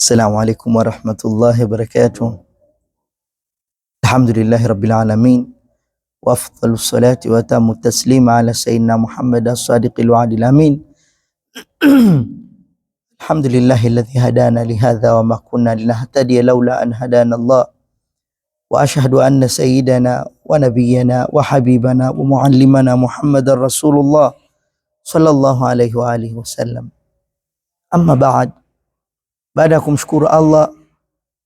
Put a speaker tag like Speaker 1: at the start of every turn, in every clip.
Speaker 1: Assalamu alaikum warahmatullahi wabarakatuh. Alhamdulillahi rabbil alamin wa afdalu salati wa tamu taslima ala sayyidina Muhammad as-sadiqil wa'dil amin. Alhamdulillahi alladhi hadana lihadha wa ma kunna linahtadiya laula an hadana Allah, wa ashhadu anna sayyidana wa nabiyyana wa habibana wa muallimana Muhammadar Rasulullah sallallahu alayhi wa alihi wasallam. Amma ba'd, baada ya kumshukuru Allah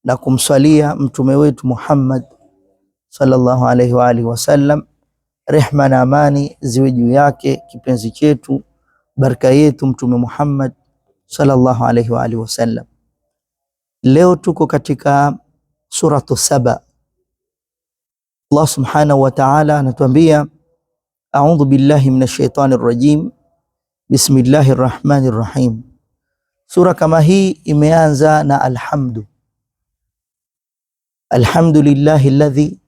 Speaker 1: na kumswalia mtume wetu Muhammad sallallahu alayhi wa alihi wasallam, rehma na amani ziwe juu yake, kipenzi chetu, baraka yetu mtume Muhammad sallallahu alayhi wa alihi wasallam. Leo tuko katika suratu Saba. Allah subhanahu wa ta'ala anatuambia, a'udhu billahi minash shaitanir rajim, bismillahir rahmanir rahim. Sura kama hii imeanza na alhamdu. Alhamdulillahi alladhi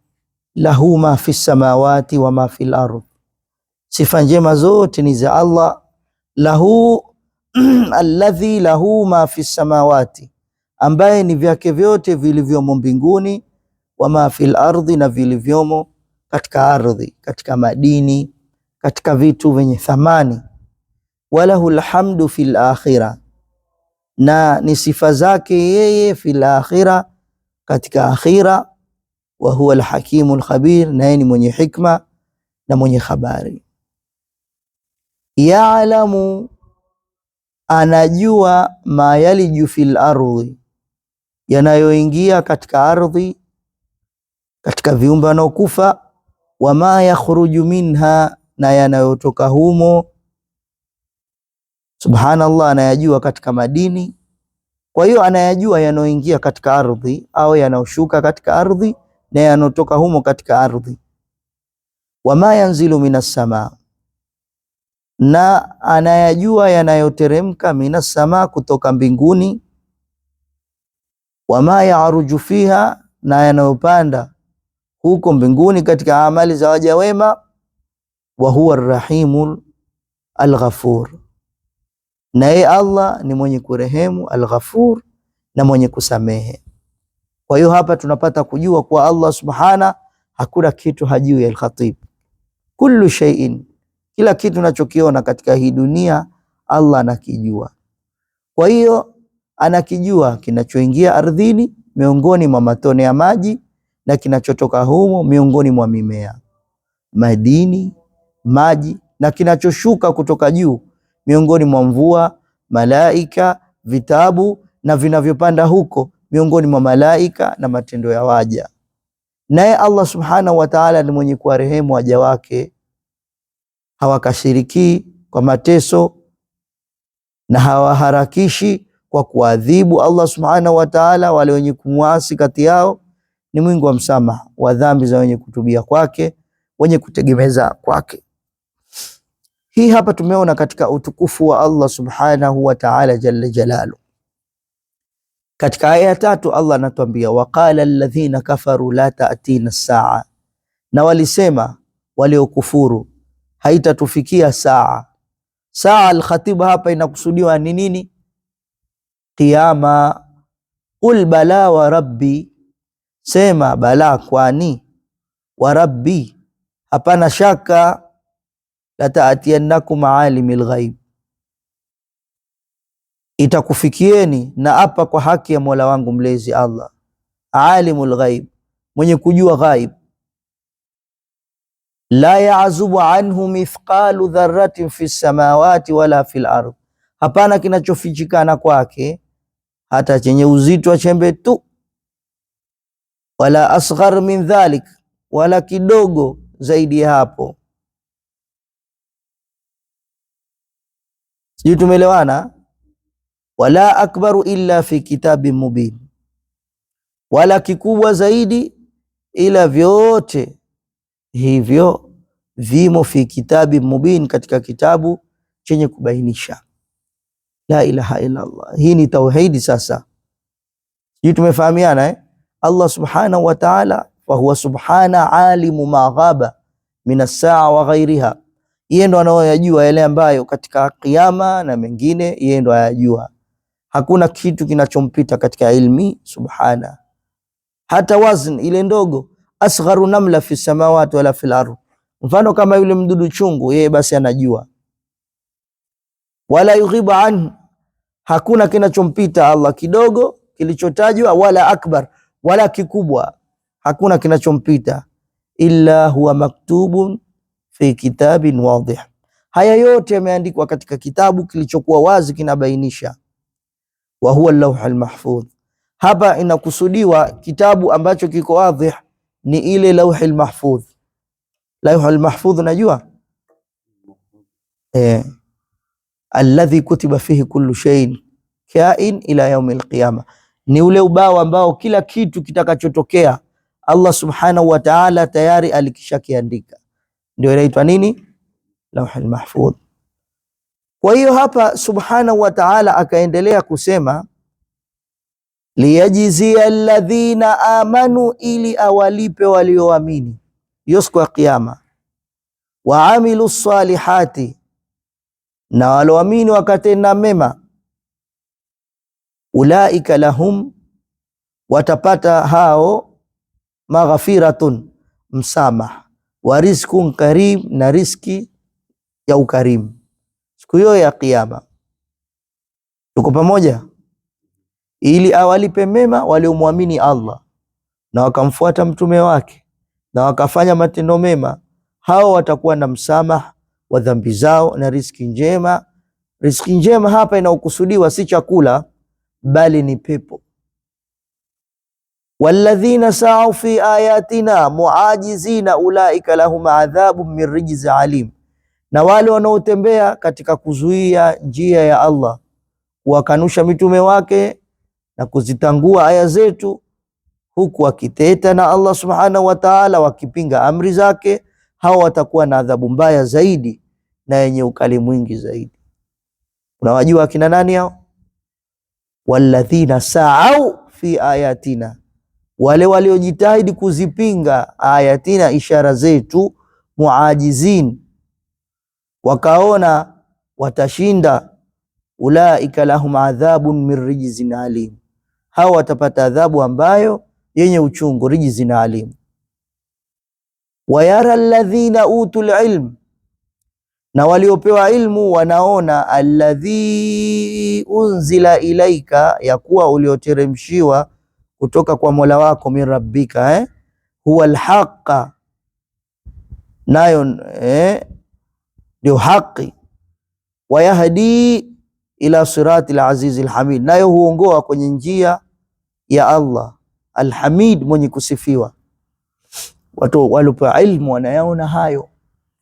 Speaker 1: lahu ma fi samawati wa ma fil ardh. Sifa njema zote ni za Allah. Lahu alladhi lahu ma fi samawati, ambaye ni vyake vyote vilivyomo mbinguni, wa ma fil ardhi, na vilivyomo katika ardhi, katika madini, katika vitu vyenye thamani. Walahu alhamdu fil akhirah, na ni sifa zake yeye fil akhirah, katika akhira. Wa huwa alhakimul khabir, na yeye ni mwenye hikma na mwenye habari. Ya'lamu, anajua, ma yaliju fil ardhi, yanayoingia katika ardhi, katika viumbe wanaokufa. Wa ma yakhruju minha, na yanayotoka humo. Subhanallah, anayajua katika madini. Kwa hiyo anayajua yanayoingia katika ardhi au yanayoshuka katika ardhi na yanotoka humo katika ardhi. Wama yanzilu minas sama, na anayajua yanayoteremka minas sama, kutoka mbinguni. Wama yaaruju fiha, na yanayopanda huko mbinguni katika amali za waja wema. Wa huwa arrahimul alghafur, na yeye Allah ni mwenye kurehemu, alghafur, na mwenye kusamehe. Kwa hiyo hapa tunapata kujua kwa Allah subhana, hakuna kitu hajui. Al-Khatib, kullu shay'in, kila kitu tunachokiona katika hii dunia Allah anakijua. Kwa hiyo anakijua kinachoingia ardhini miongoni mwa matone ya maji, na kinachotoka humo miongoni mwa mimea, madini, maji, na kinachoshuka kutoka juu miongoni mwa mvua, malaika, vitabu, na vinavyopanda huko miongoni mwa malaika na matendo ya waja. Naye Allah subhanahu wa ta'ala ni mwenye kuwarehemu waja wake, hawakashiriki kwa mateso na hawaharakishi kwa kuadhibu. Allah subhanahu wa ta'ala wale wenye kumwasi kati yao ni mwingi wa msamaha wa dhambi za wenye kutubia kwake, wenye kutegemeza kwake. Hii hapa tumeona katika utukufu wa Allah subhanahu wa ta'ala jalla jalalu. Katika aya 3 Allah anatuambia, waqala alladhina kafaru la ta'tina as-saa, na walisema waliokufuru, haitatufikia saa. Saa al-Khatib hapa inakusudiwa ni nini? Kiyama. Qul bala wa rabbi, sema bala, kwani, wa rabbi, hapana shaka, la ta'tiyannakum alimil ghaib, itakufikieni na hapa kwa haki ya Mola wangu mlezi Allah, alimul ghaib, mwenye kujua ghaib. La ya'zubu anhu mithqalu dharratin fi samawati wala fil ardh, hapana kinachofichikana kwake hata chenye uzito wa chembe tu. Wala asghar min dhalik, wala kidogo zaidi ya hapo. Sijui tumeelewana? Wala akbaru illa fi kitabin mubin, wala kikubwa zaidi, ila vyote hivyo vimo fi kitabin mubin, katika kitabu chenye kubainisha. La ilaha illa Allah. Hii ni tauhidi. Sasa sijui tumefahamiana Allah subhanahu wa ta'ala, fa huwa subhana alimu ma ghaba min as-saa wa ghairiha, yeye ndo anayoyajua yale ambayo katika kiyama na mengine, yeye ndo ayajua. hakuna kitu kinachompita katika ilmi subhana. Hata wazn ile ndogo, asgharu namla fi samawati wala fil ardh, mfano kama yule mdudu chungu, yeye basi anajua. Wala yughibu anhu, hakuna kinachompita Allah kidogo kilichotajwa, wala akbar, wala kikubwa, hakuna kinachompita. Illa huwa maktubun fi kitabin wadih, haya yote yameandikwa katika kitabu kilichokuwa wazi kinabainisha. Wa huwa al-lawh al-mahfudh, hapa inakusudiwa kitabu ambacho kiko wadih ni ile lawh al-mahfudh. Lawh al-mahfudh unajua alladhi kutiba fihi kullu shay'in kain ila yaum al-qiyama, ni ule ubao ambao kila kitu kitakachotokea Allah subhanahu wa ta'ala tayari alikishakiandika, ndio inaitwa nini? Lawh al-mahfudh. Kwa hiyo hapa subhanahu wa ta'ala akaendelea kusema liyajzia alladhina amanu, ili awalipe walioamini hiyo siku ya kiyama, wa amilu salihati, na walioamini wakatenda mema, ulaika lahum, watapata hao maghfiratun, msamaha, wa rizqun karim, na riski ya ukarimu siku hiyo ya kiyama. Tuko pamoja? Ili awalipe mema waliomwamini Allah na wakamfuata mtume wake na wakafanya matendo mema, hao watakuwa na msamaha wa dhambi zao na riski njema. Riski njema hapa inaokusudiwa si chakula, bali ni pepo. Walladhina sa'u fi ayatina muajizina ulaika lahum adhabun min rijzi alim, na wale wanaotembea katika kuzuia njia ya Allah, kuwakanusha mitume wake na kuzitangua aya zetu, huku wakiteta na Allah subhanahu wa ta'ala, wakipinga amri zake, hao watakuwa na adhabu mbaya zaidi na yenye ukali mwingi zaidi. Unawajua akina nani hao? Walladhina sa'au fi ayatina, wale waliojitahidi kuzipinga ayatina, ishara zetu, muajizin, wakaona watashinda, ulaika lahum adhabun min rijzin alim, hao watapata adhabu ambayo yenye uchungu, rijzin alim. Wayara alladhina utul ilm, na waliopewa ilmu wanaona, alladhi unzila ilaika, ya kuwa ulioteremshiwa kutoka kwa Mola wako, min rabbika, huwa alhaqa, nayo ndio haki, wayahdi ila sirati al-azizi al-hamid, nayo huongoa kwenye njia ya Allah al-hamid, mwenye kusifiwa. Watu walipewa ilmu wanayaona hayo.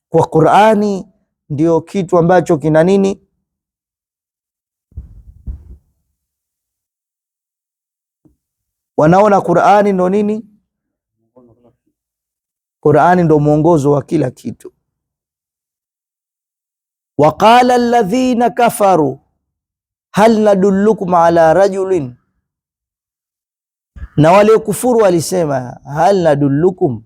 Speaker 1: Kwa Qur'ani ndio kitu ambacho kina nini? Wanaona Qur'ani ndo nini? Qur'ani ndo mwongozo wa kila kitu. Waqala alladhina kafaru hal nadullukum ala rajulin, na wale kufuru walisema, hal nadullukum,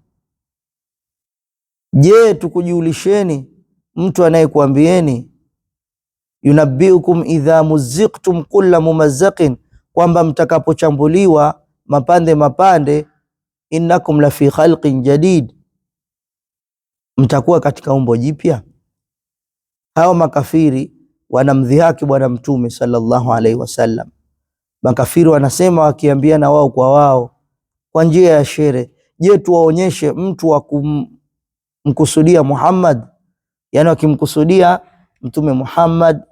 Speaker 1: je tukujulisheni mtu anayekuambieni, yunabbiukum idha muzziqtum kulla mumazzaqin, kwamba mtakapochambuliwa mapande mapande, innakum la fi khalqin jadid, mtakuwa katika umbo jipya. Hao makafiri wanamdhihaki bwana mtume sallallahu alaihi wasallam. Makafiri wanasema wakiambiana wao kwa wao kwa njia ya shere, je tuwaonyeshe mtu wa kumkusudia Muhammad, yani wakimkusudia mtume Muhammad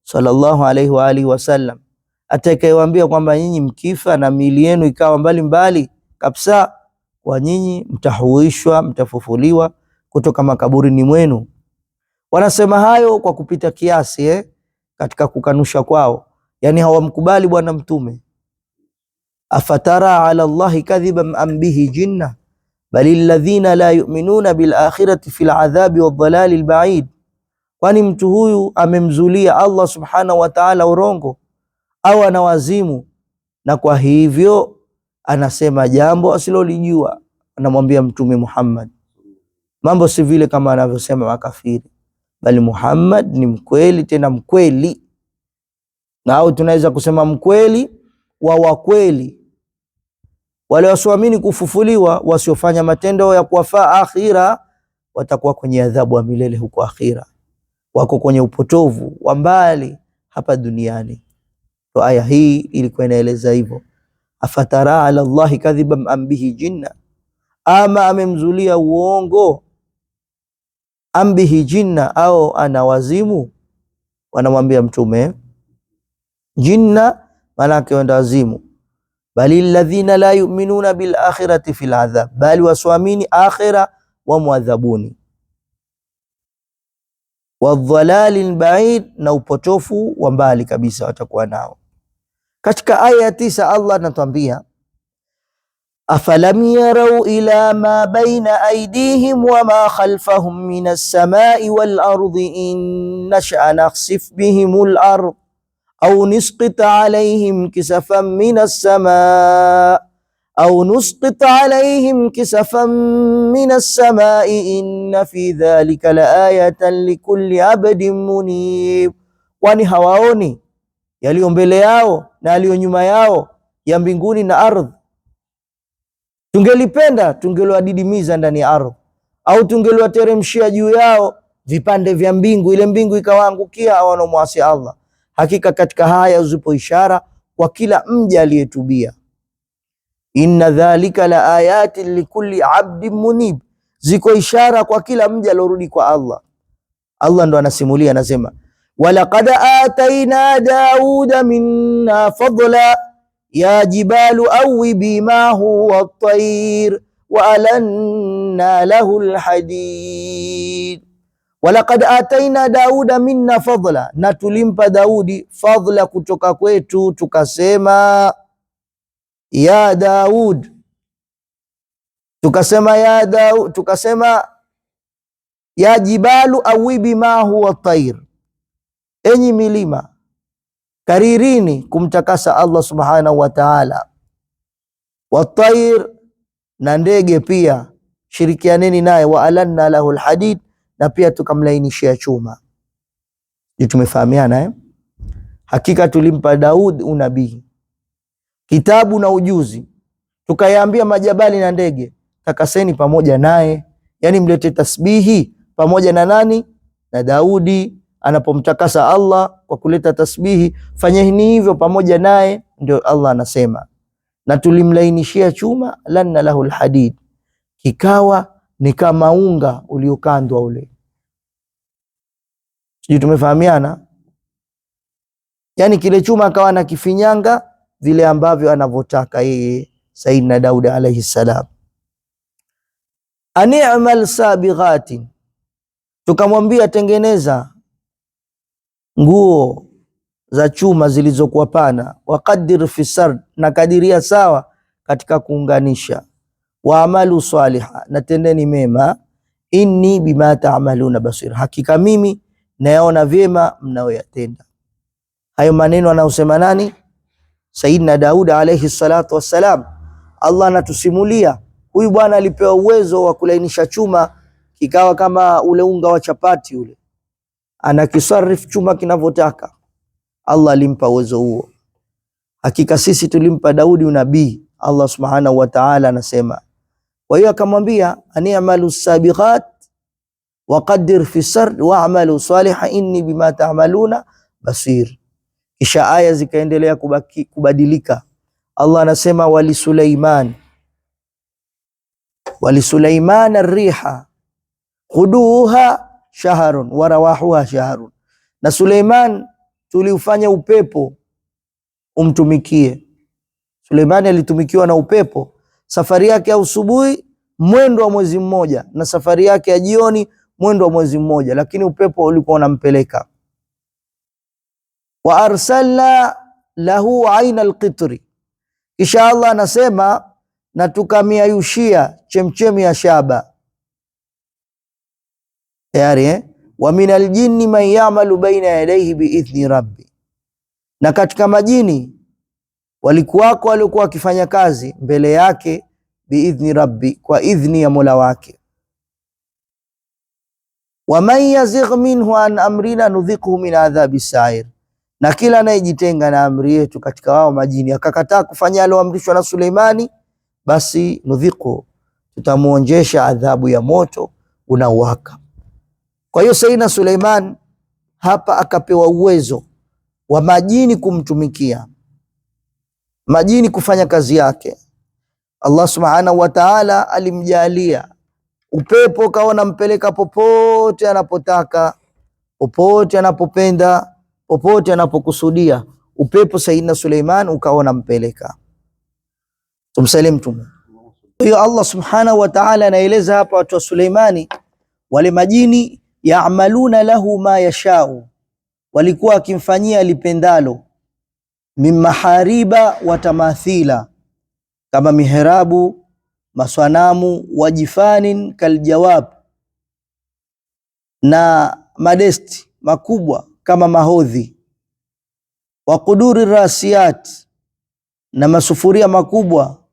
Speaker 1: sallallahu alaihi wa alihi wasallam, atakayewaambia kwamba nyinyi mkifa na miili yenu ikawa mbali mbali kabisa, kwa nyinyi mtahuishwa, mtafufuliwa kutoka makaburini mwenu. Wanasema hayo kwa kupita kiasi katika kukanusha kwao, yani hawamkubali bwana mtume. Afatara ala Allahi kadhiban am bihi jinna bal alladhina la yu'minuna bil akhirati fil adhabi wad dhalali al ba'id, kwani mtu huyu amemzulia Allah subhanahu wa ta'ala urongo au anawazimu, na kwa hivyo anasema jambo asilolijua. Anamwambia mtume Muhammad mambo si vile kama anavyosema makafiri, bali Muhammad ni mkweli, tena mkweli, na au tunaweza kusema mkweli wa wakweli. Wale wasioamini kufufuliwa, wasiofanya matendo ya kuwafaa akhira, watakuwa kwenye adhabu wa milele huko akhira, wako kwenye upotovu wa mbali hapa duniani. To aya hii ilikuwa inaeleza hivyo, afatara ala Allahi kadhiban am bihi jinna, ama amemzulia uongo, am bihi jinna, au ana wazimu. Wanamwambia Mtume jinna maana yake wenda wazimu. Bali alladhina la yu'minuna bil akhirati fil adhab, bali waswamini akhira wa muadhabuni. Wadhalalil ba'id, na upotofu wa mbali kabisa watakuwa nao. Katika aya ya 9 Allah anatuambia afalam yarau ila ma baina aydihim wa ma khalfahum minas samai wal ardi in nasha nakhsif bihimul ard au nisqit alayhim kisafan minas samaa au nusqit alayhim kisafan minas samai inna fi dhalika laayatan likulli abdin munib. Kwani hawaoni yaliyo mbele yao na yaliyo nyuma yao ya mbinguni na ardhi? Tungelipenda tungeliwadidimiza ndani ya ardhi, au tungeliwateremshia juu yao vipande vya mbingu, ile mbingu ikawaangukia wanaomwasi Allah. Hakika katika haya zipo ishara kwa kila mja aliyetubia. Inna dhalika la ayatin likulli abdin munib, ziko ishara kwa kila mja alorudi kwa Allah. Allah ndo anasimulia, anasema walaqad atayna Dauda minna fadla ya jibalu awibi mahu wat-tayr wa alanna lahu al-hadid. Walaqad atayna Dauda minna fadla, na tulimpa Daudi fadla kutoka kwetu, tukasema ya Daud, tukasema ya Daud, tukasema ya jibalu awibi mahu wat-tayr, enyi milima karirini kumtakasa Allah subhanahu wa ta'ala, wat-tayr, na ndege pia shirikianeni naye, wa alanna lahu alhadid, na pia tukamlainishia chuma. Tumefahamiana Hakika tulimpa Daud unabii, kitabu na ujuzi, tukayaambia majabali na ndege takaseni pamoja naye, yani mlete tasbihi pamoja na nani? Na Daudi anapomtakasa Allah kwa kuleta tasbihi, fanyeni hivyo pamoja naye. Ndio Allah anasema na tulimlainishia chuma, lanna lahu alhadid, kikawa ni kama unga uliokandwa ule. Sijui tumefahamiana? Yani kile chuma akawa na kifinyanga vile ambavyo anavyotaka yeye Sayyidina Daud alayhi salam. Ani'mal sabighatin, tukamwambia tengeneza nguo za chuma zilizokuwa pana, waqaddir fi sard, na kadiria sawa katika kuunganisha, wa amalu saliha, na tendeni mema, inni bima ta'maluna basir, hakika mimi nayaona vyema mnayoyatenda. Hayo maneno anausema nani? Sayyidina Daud alayhi salatu wassalam. Allah anatusimulia huyu bwana alipewa uwezo wa kulainisha chuma kikawa kama ule unga wa chapati ule, anakisarif chuma kinavyotaka. Allah alimpa uwezo huo. Hakika sisi tulimpa Daudi unabii. Allah subhanahu wa ta'ala anasema, kwa hiyo akamwambia ani'malu sabighat wa qaddir fi sard wa a'malu salihan inni bima ta'maluna basir. Kisha aya zikaendelea kubadilika. Allah anasema wali Sulaiman ar-riha khuduha shahrun wa rawahuha shahrun, na Suleiman tuliufanya upepo umtumikie. Suleimani alitumikiwa na upepo, safari yake ya asubuhi mwendo wa mwezi mmoja, na safari yake ya jioni mwendo wa mwezi mmoja, lakini upepo ulikuwa unampeleka. Wa arsalna lahu aina alqitri, kisha Allah anasema na tukamiayushia chemchemi ya shaba tayari. Wa min aljinni man ya'malu baina yadayhi biidhni rabbi, na katika majini walikuwako waliokuwa wakifanya kazi mbele yake biidhni rabbi, kwa idhni ya Mola wake. Wa man yazigh minhu an amrina nudhiqhu min adhabi sa'ir, na kila anayejitenga na amri yetu katika wao majini akakataa kufanya aloamrishwa na Suleimani, basi nudhiku, tutamuonjesha adhabu ya moto unawaka. Kwa hiyo Sayyidina Suleiman hapa akapewa uwezo wa majini kumtumikia, majini kufanya kazi yake. Allah subhanahu wa ta'ala alimjalia upepo kaona mpeleka popote anapotaka, popote anapopenda, popote anapokusudia. Upepo Sayyidina Suleiman ukaona mpeleka. Tumsalim tumu. Hiyo Allah subhanahu wa ta'ala anaeleza hapa watu wa Suleimani, wale majini ya'maluna lahu ma yashau, walikuwa akimfanyia alipendalo, min mahariba wa tamathila, kama mihrabu, maswanamu, wajifanin kaljawab, na madesti makubwa kama mahodhi, wa quduri rasiyat, na masufuria makubwa,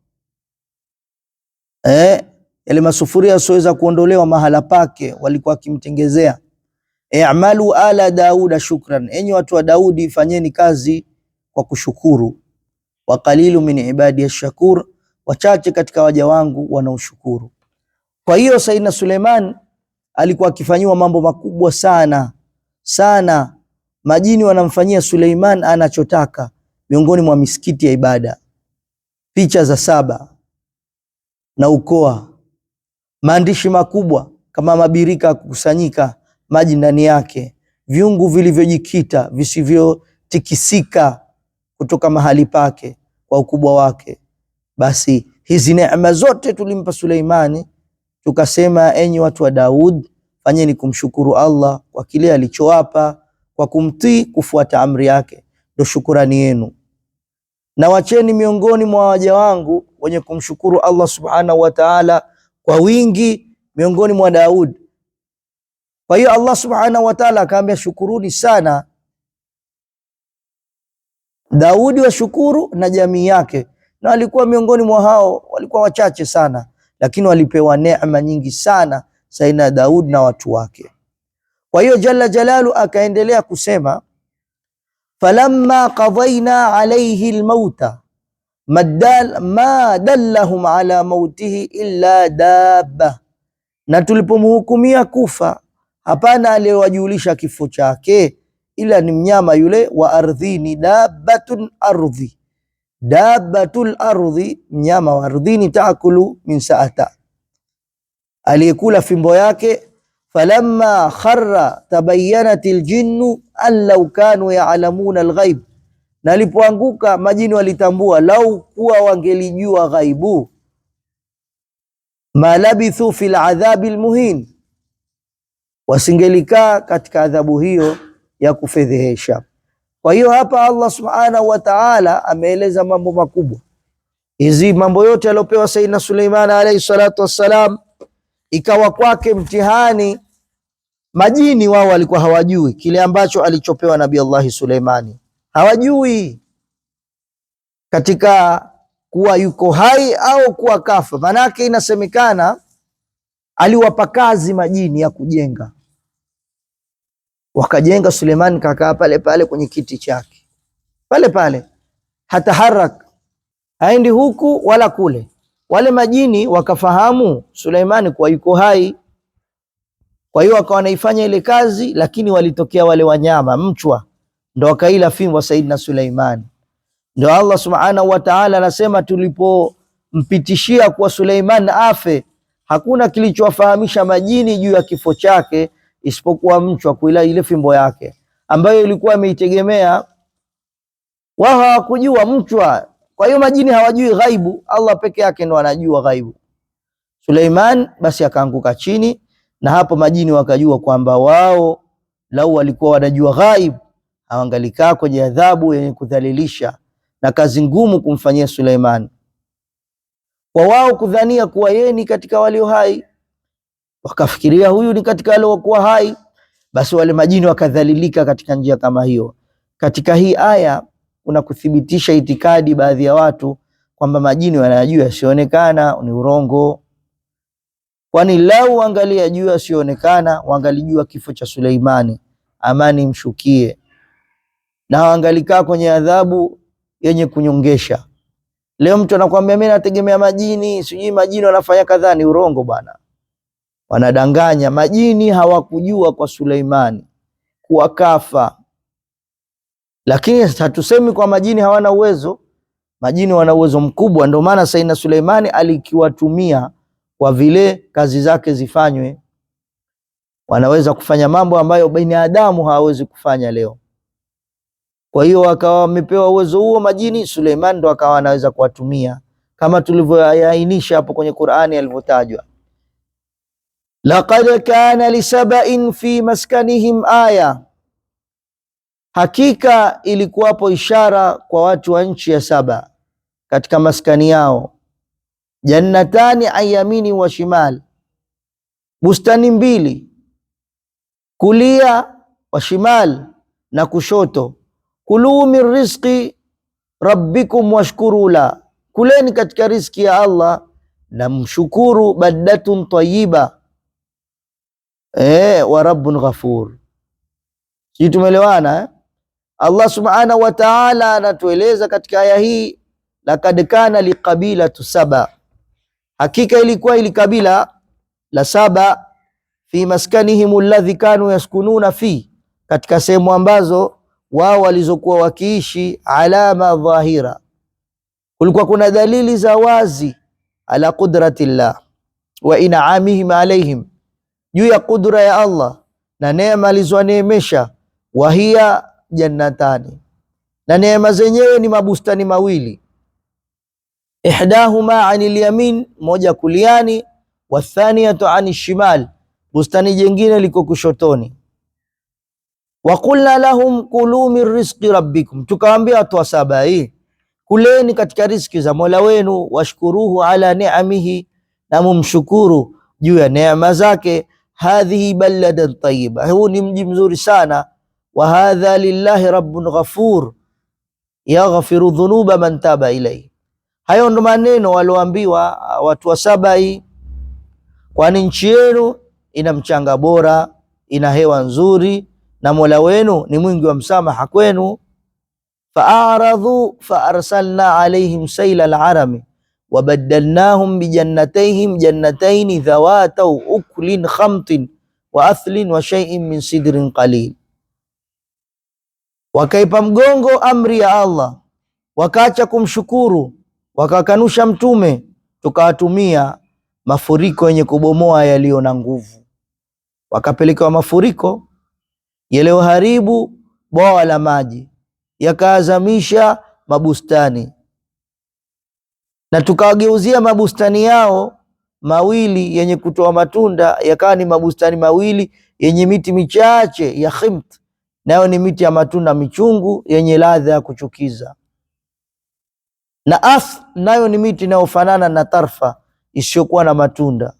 Speaker 1: yale masufuria yasioweza kuondolewa mahala pake walikuwa akimtengezea. I'malu ala Dauda shukran, enyi watu wa Daudi fanyeni kazi kwa kushukuru. Wa qalilu min ibadi ash-shakur, wachache katika waja wangu wanaoshukuru. Kwa hiyo Sayyidina Suleiman alikuwa akifanyiwa mambo makubwa sana sana. Majini wanamfanyia Suleiman anachotaka, miongoni mwa misikiti ya ibada, picha za saba na ukoa, maandishi makubwa kama mabirika kukusanyika maji ndani yake, viungu vilivyojikita visivyotikisika kutoka mahali pake kwa ukubwa wake. Basi hizi neema zote tulimpa Suleimani, tukasema enyi watu wa Daud, fanyeni kumshukuru Allah kwa kile alichowapa, kwa kumtii, kufuata amri yake, ndio shukurani yenu. Na wacheni miongoni mwa waja wangu wenye kumshukuru Allah subhanahu wa ta'ala kwa wingi miongoni mwa Daud. Kwa hiyo Allah subhanahu wa ta'ala akaambia shukuruni sana. Daudi washukuru na jamii yake, na walikuwa miongoni mwa hao, walikuwa wachache sana, lakini walipewa neema nyingi sana Sayyidina Daud na watu wake. Kwa hiyo Jalla Jalalu akaendelea kusema, falamma qadayna alayhi almauta ma dallahum ala mautihi illa dabba, na tulipomhukumia kufa hapana aliyewajulisha kifo chake ila ni mnyama yule wa ardhini, dabbatul ardhi, dabbatul ardhi, mnyama wa ardhini, taakulu min saata, aliyekula fimbo yake. Falamma kharra tabayyanatil jinnu an law kanu ya'lamuna alghaib, na alipoanguka majini walitambua lau kuwa wangelijua ghaibu, ma labithu fil adhabil muhin, wasingelikaa katika adhabu hiyo ya kufedhehesha. Kwa hiyo hapa Allah subhanahu wa ta'ala ameeleza mambo makubwa. Hizi mambo yote aliopewa Sayyidina Suleiman alayhi salatu wassalam, ikawa kwake mtihani. Majini wao walikuwa hawajui kile ambacho alichopewa Nabii Allah Suleimani, hawajui katika kuwa yuko hai au kuwa kafa. Manake inasemekana aliwapa kazi majini ya kujenga, wakajenga. Suleiman kakaa pale pale kwenye kiti chake pale pale, hata harak, haendi huku wala kule. Wale majini wakafahamu Suleimani kuwa yuko hai, kwa hiyo wakawa wanaifanya ile kazi, lakini walitokea wale wanyama mchwa, ndo wakaila fimbo Sayyidina Suleiman. Ndio Allah subhanahu wa ta'ala anasema tulipompitishia kwa Suleiman afe, hakuna kilichowafahamisha majini juu ya kifo chake isipokuwa mchwa kuila ile fimbo yake ambayo ilikuwa imeitegemea. Wao hawakujua mchwa, kwa hiyo majini hawajui ghaibu, Allah peke yake ndo anajua ghaibu. Suleiman basi akaanguka chini, na hapo majini wakajua kwamba wao lau walikuwa wanajua ghaib hawangalikaa kwenye adhabu yenye kudhalilisha na kazi ngumu kumfanyia Suleiman. Kwa wao kudhania kuwa yeye ni katika walio hai, wakafikiria huyu ni katika wale waliokuwa hai, basi wale majini wakadhalilika katika njia kama hiyo. Katika hii aya kuna kuthibitisha itikadi baadhi ya watu kwamba majini wanajua yasionekana, ni urongo. Kwani lau angalia juu yasionekana, wangalijua kifo cha Suleimani, amani mshukie. na hawangalikaa kwenye adhabu yenye kunyongesha. Leo mtu anakuambia mimi nategemea majini, sijui majini wanafanya kadhaa. Ni urongo bwana, wanadanganya. Majini hawakujua kwa Suleimani kuwa kafa, lakini hatusemi kwa majini hawana uwezo. Majini wana uwezo mkubwa, ndio maana Sayyidina Suleimani alikiwatumia kwa vile kazi zake zifanywe. Wanaweza kufanya mambo ambayo binadamu hawawezi kufanya leo. Kwa hiyo wakawa wamepewa uwezo huo majini, Suleiman ndo akawa anaweza kuwatumia kama tulivyoainisha hapo kwenye Qur'ani alivyotajwa. Laqad kana lisaba'in fi maskanihim aya, hakika ilikuwapo ishara kwa watu wa nchi ya Saba katika maskani yao. Jannatani an yamini wa shimal, bustani mbili kulia wa shimal na kushoto. Kulu min rizqi rabbikum washkuru la, kuleni katika riziki ya Allah na mshukuru. Baddatun tayyiba wa rabbun ghafur. Sisi tumeelewana Allah subhanahu wa ta'ala anatueleza katika aya hii, laqad kana liqabilatu Saba, hakika ilikuwa ili kabila la Saba, fi maskanihim alladhi kanu yaskununa fi, katika sehemu ambazo wao walizokuwa wakiishi. Alama dhahira, kulikuwa kuna dalili za wazi. Ala qudratillah wa in'amihim alaihim, juu ya kudra ya Allah na neema alizoneemesha. Wahia jannatani, na neema zenyewe ni mabustani mawili. Ihdahuma anil yamin, moja kuliani. Wathaniyatu anil shimal, bustani jingine liko kushotoni. Wa qulna lahum kulu min rizqi rabbikum, tukawaambia watu wa Saba hii, kuleni katika riziki za Mola wenu. Washkuruhu ala ni'amihi, na mumshukuru juu ya neema zake. Hadhihi baladan tayyiba, huu ni mji mzuri sana. Wa hadha lillahi rabbun ghafur yaghfiru dhunuba man taba ilayhi. Hayo ndo maneno walioambiwa watu wa Saba hii, kwani nchi yenu ina mchanga bora, ina hewa nzuri, na Mola wenu ni mwingi wa msamaha kwenu. Fa'aradhu fa'arsalna alayhim sayla al-arami wa baddalnahum bi jannatayhim jannatayn dhawata uklin khamtin wa athlin wa shay'in min sidrin qalil. Wakaipa mgongo amri ya Allah, wakaacha kumshukuru, wakakanusha mtume, tukawatumia mafuriko yenye kubomoa yaliyo na nguvu. Wakapelekewa mafuriko yaliyoharibu bwawa la maji, yakaazamisha mabustani, na tukawageuzia mabustani yao mawili yenye kutoa matunda, yakawa ni mabustani mawili yenye miti michache ya khimt, nayo ni miti ya matunda michungu yenye ladha ya kuchukiza. Na nayo ni miti inayofanana na tarfa isiyokuwa na matunda,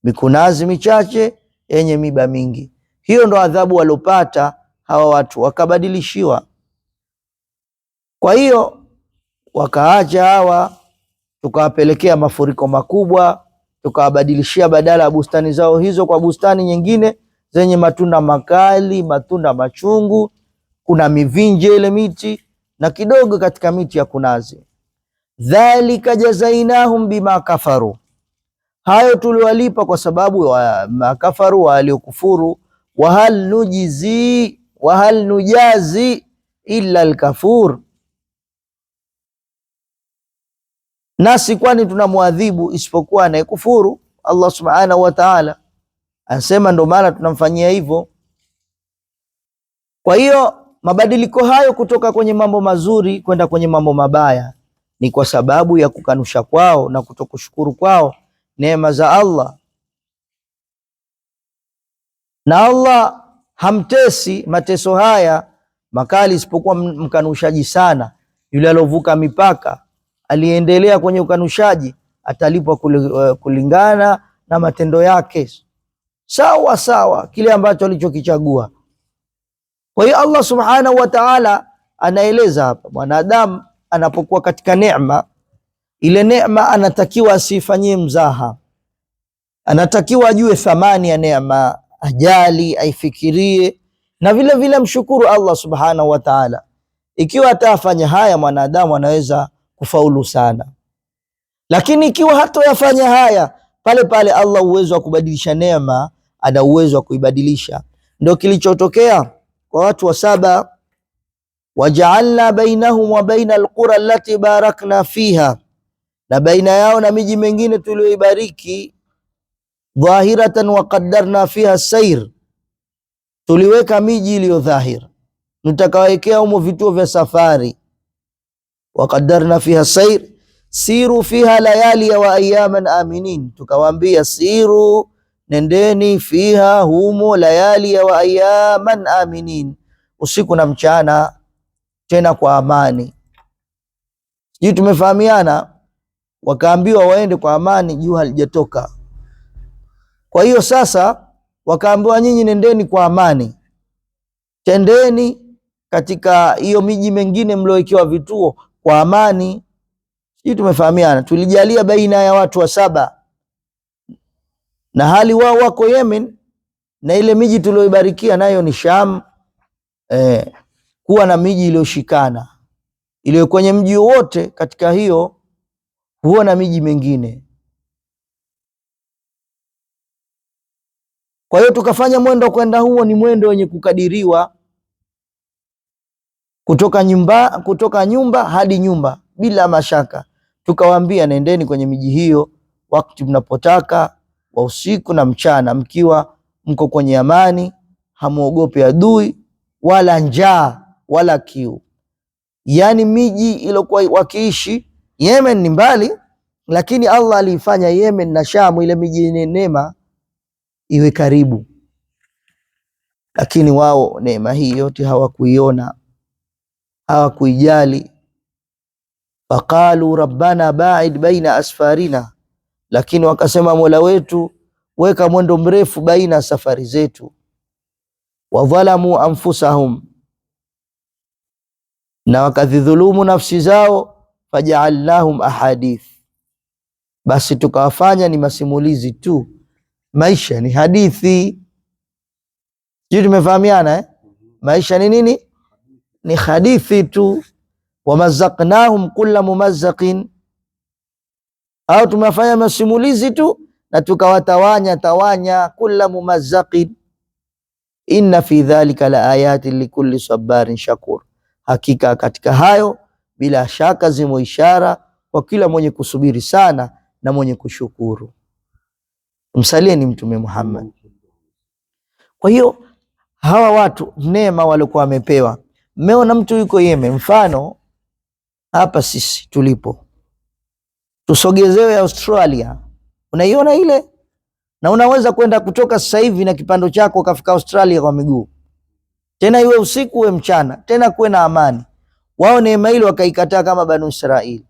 Speaker 1: mikunazi michache yenye miba mingi. Hiyo ndo adhabu waliopata hawa watu, wakabadilishiwa. Kwa hiyo wakaacha hawa, tukawapelekea mafuriko makubwa, tukawabadilishia badala ya bustani zao hizo kwa bustani nyingine zenye matunda makali, matunda machungu, kuna mivinje ile miti na kidogo katika miti ya kunazi. Dhalika jazainahum bima kafaru, hayo tuliwalipa kwa sababu wa makafaru, waliokufuru. Wahal nujazi illa alkafur, nasi kwani tunamwadhibu isipokuwa anayekufuru. Allah subhanahu wa ta'ala anasema ndo maana tunamfanyia hivyo. Kwa hiyo mabadiliko hayo kutoka kwenye mambo mazuri kwenda kwenye mambo mabaya ni kwa sababu ya kukanusha kwao na kutokushukuru kwao neema za Allah. Na Allah hamtesi mateso haya makali isipokuwa mkanushaji sana. Yule alovuka mipaka, aliendelea kwenye ukanushaji, atalipwa kulingana na matendo yake, sawa sawa kile ambacho alichokichagua. Kwa hiyo Allah subhanahu wa ta'ala anaeleza hapa, mwanadamu anapokuwa katika neema, ile neema anatakiwa asifanyie mzaha, anatakiwa ajue thamani ya neema, ajali, aifikirie, na vile vile mshukuru Allah subhanahu wa ta'ala. Ikiwa atafanya haya, mwanadamu anaweza kufaulu sana. Lakini ikiwa hatoyafanya haya, pale pale Allah uwezo wa kubadilisha neema, ana uwezo wa kuibadilisha. Ndio kilichotokea kwa watu wa Saba. Waja'alna bainahum wa baina alqura allati barakna fiha, na baina yao na miji mingine tulioibariki, dhahiratan wa qaddarna fiha sayr, tuliweka miji iliyo dhahir, tutakawekea humo vituo vya safari. Wa qaddarna fiha sayr siru fiha layali wa ayaman aminin, tukawaambia siru, nendeni, fiha, humo, layali wa ayaman aminin, usiku na mchana, tena kwa amani. Sijui tumefahamiana. Wakaambiwa waende kwa amani, jua halijatoka. Kwa hiyo sasa wakaambiwa nyinyi nendeni kwa amani, tendeni katika hiyo miji mingine mliowekewa vituo kwa amani. Sijui tumefahamiana. Tulijalia baina ya watu wa Saba, na hali wao wako Yemen, na ile miji tulioibarikia nayo ni Sham, kuwa na miji iliyoshikana, iliyo kwenye mji wote katika hiyo huwa na miji mingine. Kwa hiyo tukafanya mwendo kwenda huo ni mwendo wenye kukadiriwa, kutoka nyumba hadi nyumba bila mashaka. Tukawaambia nendeni kwenye miji hiyo wakati mnapotaka, wa usiku na mchana, mkiwa mko kwenye amani, hamuogopi adui wala njaa wala kiu. Yani miji iliyokuwa wakiishi Yemen ni mbali, lakini Allah aliifanya Yemen na Sham, ile miji yenye neema, iwe karibu. Lakini wao neema hii yote hawakuiona, hawakuijali. Faqalu rabbana ba'id baina asfarina, lakini wakasema Mola wetu, weka mwendo mrefu baina safari zetu. Wadhalamu anfusahum, na wakadhulumu nafsi zao. Faja'alnahum ahadith, basi tukawafanya ni masimulizi tu, maisha ni hadithi. Sijui tumefahamiana Maisha ni nini? Ni hadithi tu. Wamazaqnahum kulla mumazzaqin, au tumefanya masimulizi tu na tukawatawanya kulla mumazzaqin. Inna fi dhalika la ayatin likulli sabarin shakur, hakika katika hayo bila shaka zimo ishara kwa kila mwenye kusubiri sana na mwenye kushukuru. Msalie ni Mtume Muhammad. Kwa hiyo hawa watu neema walikuwa wamepewa. Mmeona mtu yuko Yemen, mfano hapa sisi tulipo, tusogezewe Australia, unaiona ile, na unaweza kwenda kutoka sasa hivi na kipando chako ukafika Australia kwa miguu, tena iwe usiku uwe mchana, tena kuwe na amani. Wao neema ile wakaikataa kama Banu Israili,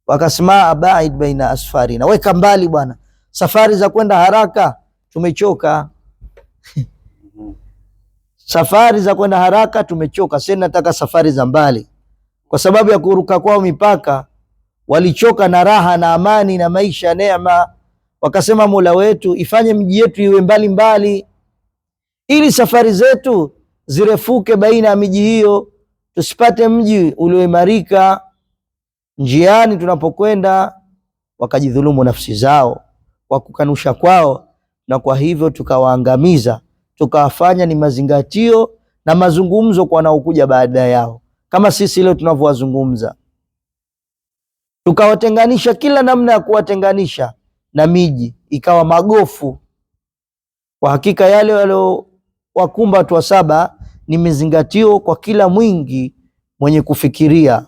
Speaker 1: wakasema abaid baina asfari, na weka mbali bwana, safari za kwenda haraka tumechoka. Safari za kwenda haraka tumechoka, sasa nataka safari za mbali. Kwa sababu ya kuruka kwao mipaka, walichoka na raha na amani na maisha neema. Wakasema Mola wetu, ifanye miji yetu iwe mbali mbali, ili safari zetu zirefuke baina ya miji hiyo, tusipate mji ulioimarika njiani tunapokwenda. Wakajidhulumu nafsi zao kwa kukanusha kwao, na kwa hivyo tukawaangamiza, tukawafanya ni mazingatio na mazungumzo kwa wanaokuja baada yao, kama sisi leo tunavyowazungumza. Tukawatenganisha kila namna ya kuwatenganisha na miji, ikawa magofu. Kwa hakika yale waliowakumba watu wa Saba ni mizingatio kwa kila mwingi mwenye kufikiria,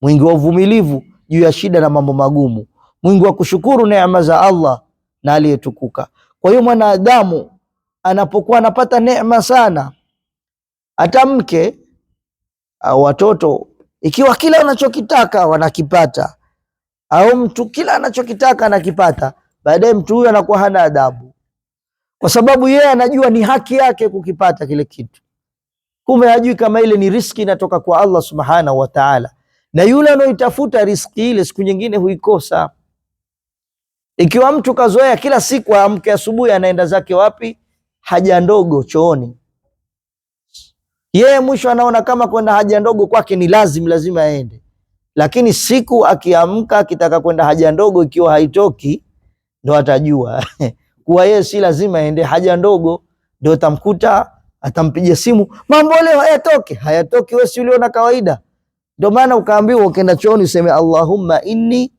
Speaker 1: mwingi wa uvumilivu juu ya shida na mambo magumu, mwingi wa kushukuru neema za Allah na aliyetukuka. Kwa hiyo mwanadamu anapokuwa anapata neema sana, hata mke au watoto, ikiwa kila anachokitaka wanakipata, au mtu kila anachokitaka anakipata, baadaye mtu huyo anakuwa hana adabu, kwa sababu yeye anajua ni haki yake kukipata kile kitu. Kumbe hajui kama ile ni riski inatoka kwa Allah subhanahu wa ta'ala, na yule anayoitafuta riski ile siku nyingine huikosa. Ikiwa mtu kazoea kila siku amke asubuhi anaenda zake wapi? Haja ndogo chooni, Yeye mwisho anaona kama kwenda haja ndogo kwake ni lazima aende, lakini siku akiamka akitaka kwenda haja ndogo ikiwa haitoki, ndo atajua kuwa yeye si lazima aende haja ndogo. Ndio tamkuta atampigia simu, mambo leo hayatoki, wewe si uliona kawaida. Ndio maana ukaambiwa ukienda chooni useme Allahumma inni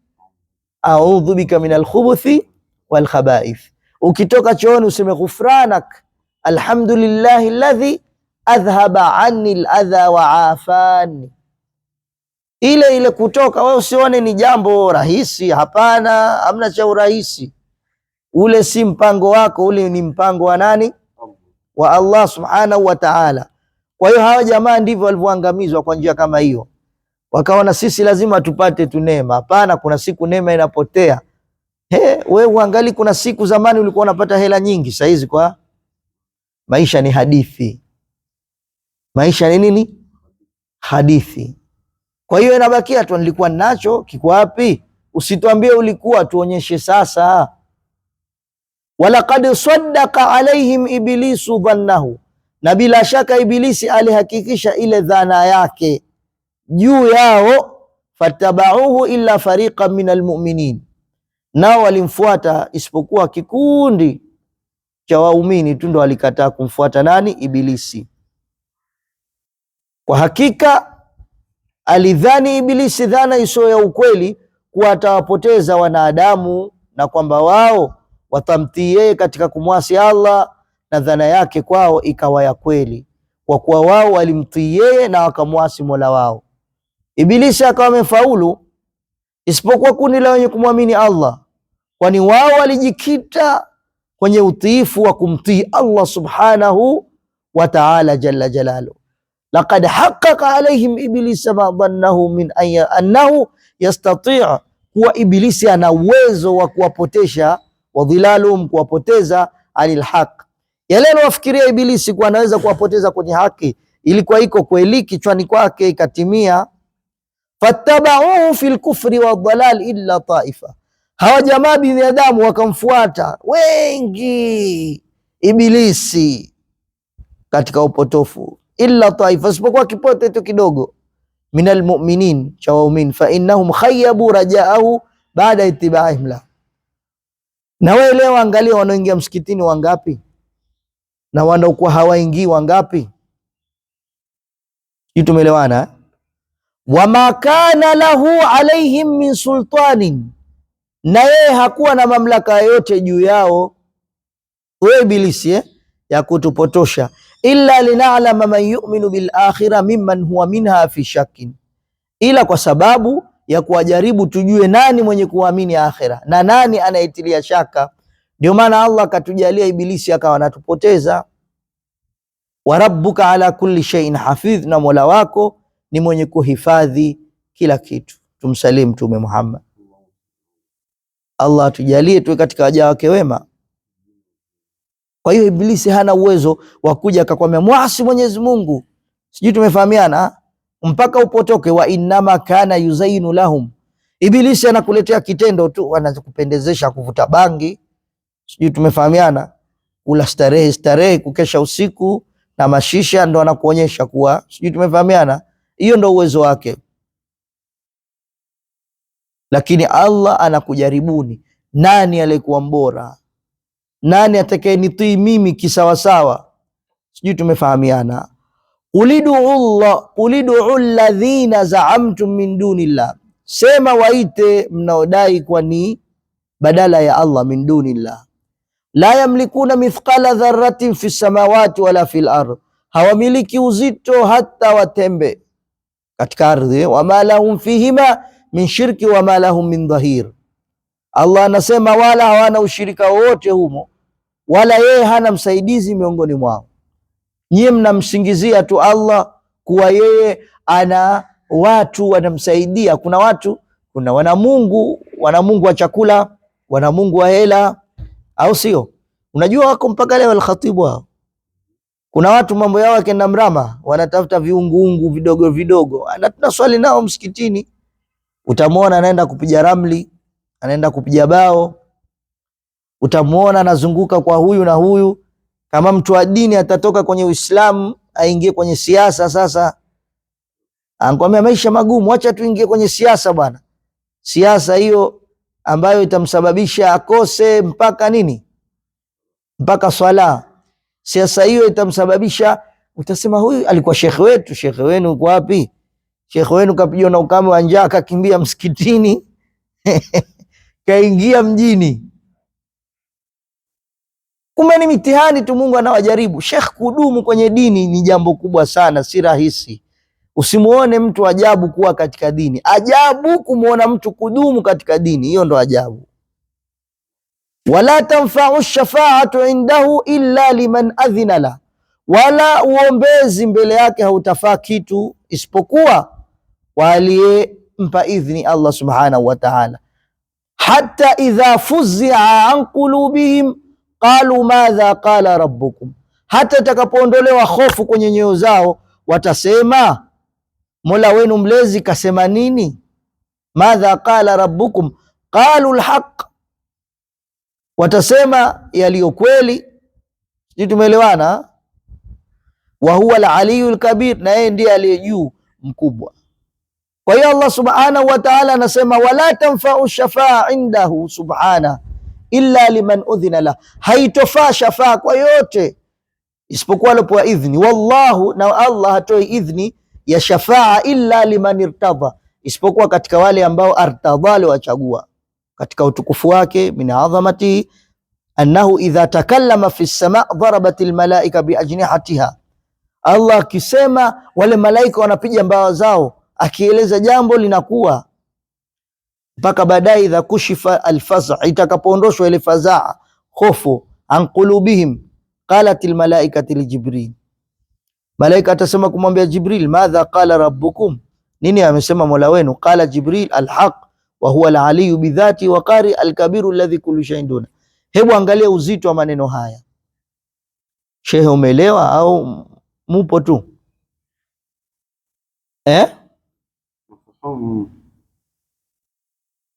Speaker 1: a'udhu bika minal khubuthi wal khaba'ith. Ukitoka chooni useme ghufranak alhamdulillahi alladhi adhhaba anni al-adha wa afani. Ile kutoka, wewe usione ni jambo rahisi. Hapana, hamna cha urahisi. Ule si mpango wako, ule ni mpango wa nani? Wa Allah subhanahu wa ta'ala. Kwa hiyo hawa jamaa ndivyo walivyoangamizwa kwa njia kama hiyo. Wakaona sisi lazima tupate tu neema. Hapana, kuna siku neema inapotea. Wewe uangali, kuna siku zamani ulikuwa unapata hela nyingi, sasa hizi kwa maisha ni hadithi. Maisha ni nini? Hadithi. Kwa hiyo inabakia tu, nilikuwa nacho, kiko wapi? Usituambie ulikuwa, tuonyeshe sasa. Walaqad saddaqa alaihim iblisu dhannahu, na bila shaka Ibilisi alihakikisha ile dhana yake juu yao. Fattabauhu illa fariqan minal mu'minin, nao walimfuata isipokuwa kikundi cha waumini tu ndo walikataa kumfuata nani? Ibilisi. Kwa hakika alidhani Ibilisi dhana isiyo ya ukweli kuwa atawapoteza wanadamu na kwamba wao watamtii yeye katika kumwasi Allah, na dhana yake kwao ikawa ya kweli, kwa kuwa wao walimtii yeye na wakamwasi Mola wao. Ibilisi akawa amefaulu, isipokuwa kundi la wenye kumwamini Allah, kwani wao walijikita kwenye utiifu wa kumtii Allah subhanahu wa ta'ala jalla jalaluhu. Laqad haqqaqa alaihim iblisa ma dhannahu min annahu yastati', kuwa Ibilisi ana uwezo wa kuwapotesha, wa dhilalum, kuwapoteza anil haq. Yale anawafikiria Ibilisi kuwa anaweza kuwapoteza kwenye haki, ilikuwa iko kweli kichwani kwake, ikatimia. Fattabauhu fil kufri wa dhalal illa taifa, hawa jamaa binadamu wakamfuata wengi Ibilisi katika upotofu. Illa taifa, isipokuwa kipote tu kidogo, minal mu'minin, cha waumini. Fa innahum khayyabu rajaahu baada ittibaihim la. Na wewe leo angalia, wanaoingia msikitini wangapi na wanaokuwa hawaingii wangapi? Hii tumeelewana. Wama kana lahu alaihim min sultanin, na yeye hakuwa na mamlaka yote juu yao, wewe Ibilisi, ya kutupotosha. Illa lina'lama man yu'minu bil akhirah mimman huwa minha fi shakkin, ila kwa sababu ya kuwajaribu tujue nani mwenye kuamini akhira na nani anaitilia shaka. Ndio maana Allah akatujalia Ibilisi akawa anatupoteza. Wa rabbuka ala kulli shay'in hafidh, na Mola wako ni mwenye kuhifadhi kila kitu. Tumsalim Mtume Muhammad. Allah atujalie tuwe katika waja wake wema. Kwa hiyo Ibilisi hana uwezo wa kuja akakwambia muasi Mwenyezi Mungu. Sijui tumefahamiana mpaka upotoke. Wa innama kana yuzainu lahum, Ibilisi anakuletea kitendo tu, anakupendezesha kuvuta bangi. Sijui tumefahamiana, kula starehe, kukesha usiku na mashisha, ndo anakuonyesha kuwa. Sijui tumefahamiana, hiyo ndo uwezo wake. Lakini Allah anakujaribuni, nani aliyekuwa mbora, nani atakayenitii mimi kisawasawa. Sijui tumefahamiana. Ulidu alladhina za'amtum min dunillah, sema waite mnaodai kwa ni badala ya Allah, min dunillah. La yamlikuna mithqala dharratin fi samawati wala fil ardh, hawamiliki uzito hata watembe katika ardhi. Wama lahum fihima min shirki wama lahum min dhahir, Allah anasema wala hawana ushirika wote humo, wala yeye hana msaidizi miongoni mwao. Nyie mnamsingizia tu Allah kuwa yeye ana watu wanamsaidia. Kuna watu, kuna wanamungu wa chakula, wanamungu wa hela, au sio? Unajua wako mpaka leo al-khatibu wao. Kuna watu mambo yao akienda mrama wanatafuta viunguungu vidogo vidogo, tunaswali nao msikitini, utamwona anaenda kupiga ramli, anaenda kupiga bao, utamwona anazunguka kwa huyu na huyu. Kama mtu wa dini atatoka kwenye Uislamu aingie kwenye siasa sasa. Anakuambia maisha magumu, acha tuingie kwenye siasa bwana. Siasa hiyo ambayo itamsababisha akose mpaka nini? Mpaka swala. Siasa hiyo itamsababisha, utasema huyu alikuwa shekhe wetu. Shekhe wenu uko wapi? Shekhe wenu kapigwa na ukame wa njaa, kakimbia msikitini kaingia mjini. Kumbe ni mitihani tu Mungu anawajaribu. Sheikh, kudumu kwenye dini ni jambo kubwa sana, si rahisi. Usimuone mtu ajabu kuwa katika dini. Ajabu kumuona mtu kudumu katika dini, hiyo ndo ajabu. Wala tanfa'u shafaatu indahu illa liman adhina la, wala uombezi mbele yake hautafaa kitu isipokuwa waliyempa idhni Allah subhanahu wa ta'ala. Hatta idha fuzzi'a an qulubihim qalu madha qala rabbukum, hata takapoondolewa hofu kwenye nyoyo zao watasema Mola wenu mlezi kasema nini? Madha qala rabbukum qalu alhaq, watasema yaliyo kweli. Sisi tumeelewana? Wa huwa al-aliyul kabir, na yeye ndiye aliye juu mkubwa. Kwa hiyo Allah subhanahu wa ta'ala anasema wala tanfa'u shafaa indahu subhana illa liman udhina la, haitofaa shafaa kwa yote isipokuwa alipoa idhni. Wallahu, na Allah hatoi idhni ya shafaa illa liman irtadha, isipokuwa katika wale ambao artadha, wachagua katika utukufu wake. Min adhamati annahu idha takallama fi sama dharabat almalaika biajnihatiha, Allah akisema wale malaika wanapiga mbawa zao, akieleza jambo linakuwa mpaka baadaye. Idha kushifa alfaza, itakapoondoshwa ile fazaa, hofu, an qulubihim qalat almalaikatu lijibril, malaika atasema kumwambia Jibril, madha qala rabbukum, nini amesema Mola wenu? Qala Jibril alhaq wa huwa alaliyu bidhati wa qari alkabiru alladhi kullu shay'in duna. Hebu angalia uzito wa maneno haya. Shehe, umeelewa au mupo tu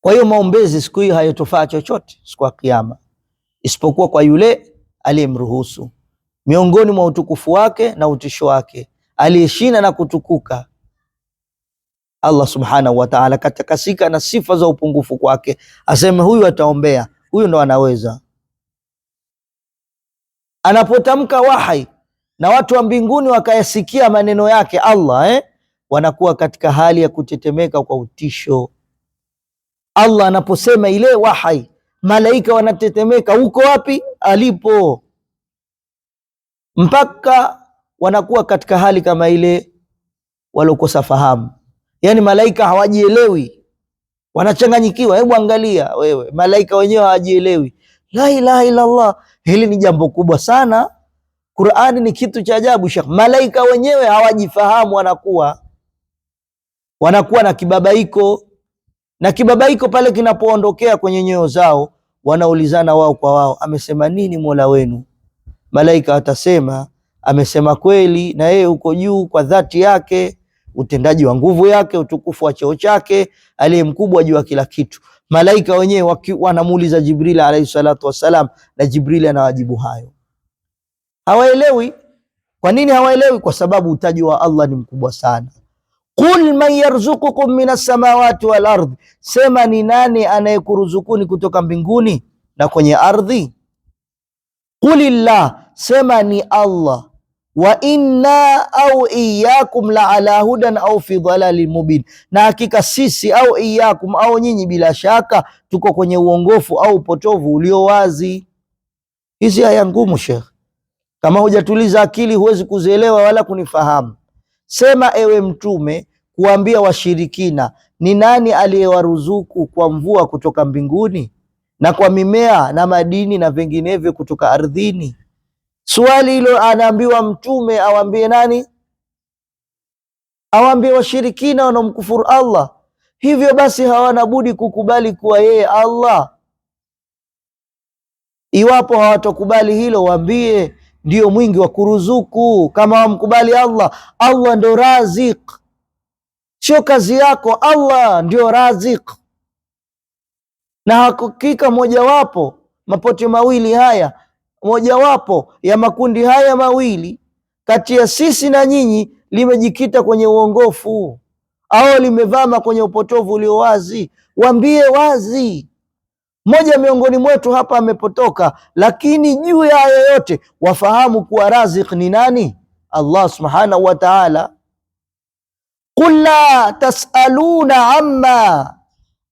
Speaker 1: Kwa hiyo maombezi siku hiyo hayatofaa chochote siku ya Kiyama isipokuwa kwa yule aliyemruhusu. Miongoni mwa utukufu wake na utisho wake, aliyeshinda na kutukuka Allah subhanahu wa ta'ala, katakasika na sifa za upungufu kwake, aseme huyu ataombea, huyu ndo anaweza. Anapotamka wahai na watu wa mbinguni wakayasikia maneno yake Allah, wanakuwa katika hali ya kutetemeka kwa utisho. Allah anaposema ile wahai, malaika wanatetemeka. Uko wapi? Alipo. Mpaka wanakuwa katika hali kama ile walokosa fahamu. Yani malaika hawajielewi, wanachanganyikiwa. Hebu angalia wewe, malaika wenyewe hawajielewi. La ilaha illa Allah, hili ni jambo kubwa sana. Qur'ani ni kitu cha ajabu. Malaika wenyewe hawajifahamu, wanakuwa na kibabaiko, na kibabaiko pale kinapoondokea kwenye nyoyo zao, wanaulizana wao kwa wao, amesema nini Mola wenu? Malaika watasema amesema kweli, na yeye uko juu kwa dhati yake, utendaji wa nguvu yake, utukufu wa cheo chake, aliye mkubwa juu ya kila kitu. Malaika wenyewe wanamuuliza Jibril alayhi salatu wassalam, na Jibril anawajibu hayo. Hawaelewi. Kwa nini hawaelewi? Kwa sababu utaji wa Allah ni mkubwa sana. Qul man yarzuqukum minas samawati wal ardh, sema ni nani anayekuruzukuni kutoka mbinguni na kwenye ardhi? Qulillah, sema ni Allah. Wa inna au iyyakum la ala hudan au fi dhalalin mubin, na hakika sisi au iyyakum au nyinyi bila shaka tuko kwenye uongofu au upotovu ulio wazi. Hizi aya ngumu Sheikh, kama hujatuliza akili huwezi kuzielewa wala kunifahamu. Sema ewe Mtume, kuambia washirikina, ni nani aliyewaruzuku kwa mvua kutoka mbinguni na kwa mimea na madini na vinginevyo kutoka ardhini? Swali hilo anaambiwa Mtume awambie nani? Awambie washirikina wanaomkufuru Allah. Hivyo basi hawana budi kukubali kuwa yeye Allah. Iwapo hawatokubali hilo, waambie ndio mwingi wa kuruzuku. Kama wamkubali Allah, Allah ndio razik, sio kazi yako. Allah ndio razik. Na hakika mojawapo mapote mawili haya, mojawapo ya makundi haya mawili kati ya sisi na nyinyi limejikita kwenye uongofu au limevama kwenye upotovu ulio wazi. Waambie wazi. Mmoja miongoni mwetu hapa amepotoka, lakini juu ya hayo yote wafahamu kuwa Razik ni nani? Allah subhanahu wa ta'ala. Qul la tasaluna amma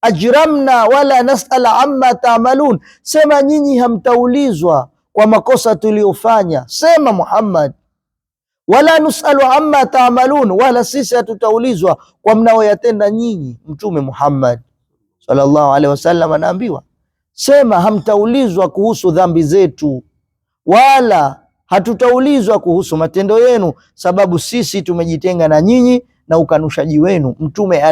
Speaker 1: ajramna wala nasala amma ta'malun, sema nyinyi hamtaulizwa kwa makosa tuliyofanya. Sema Muhammad, wala nusalu amma ta'malun, wala sisi hatutaulizwa kwa mnaoyatenda nyinyi. Mtume Muhammad sallallahu alaihi wasallam anaambiwa, sema hamtaulizwa kuhusu dhambi zetu, wala hatutaulizwa kuhusu matendo yenu, sababu sisi tumejitenga na nyinyi na ukanushaji wenu. Mtume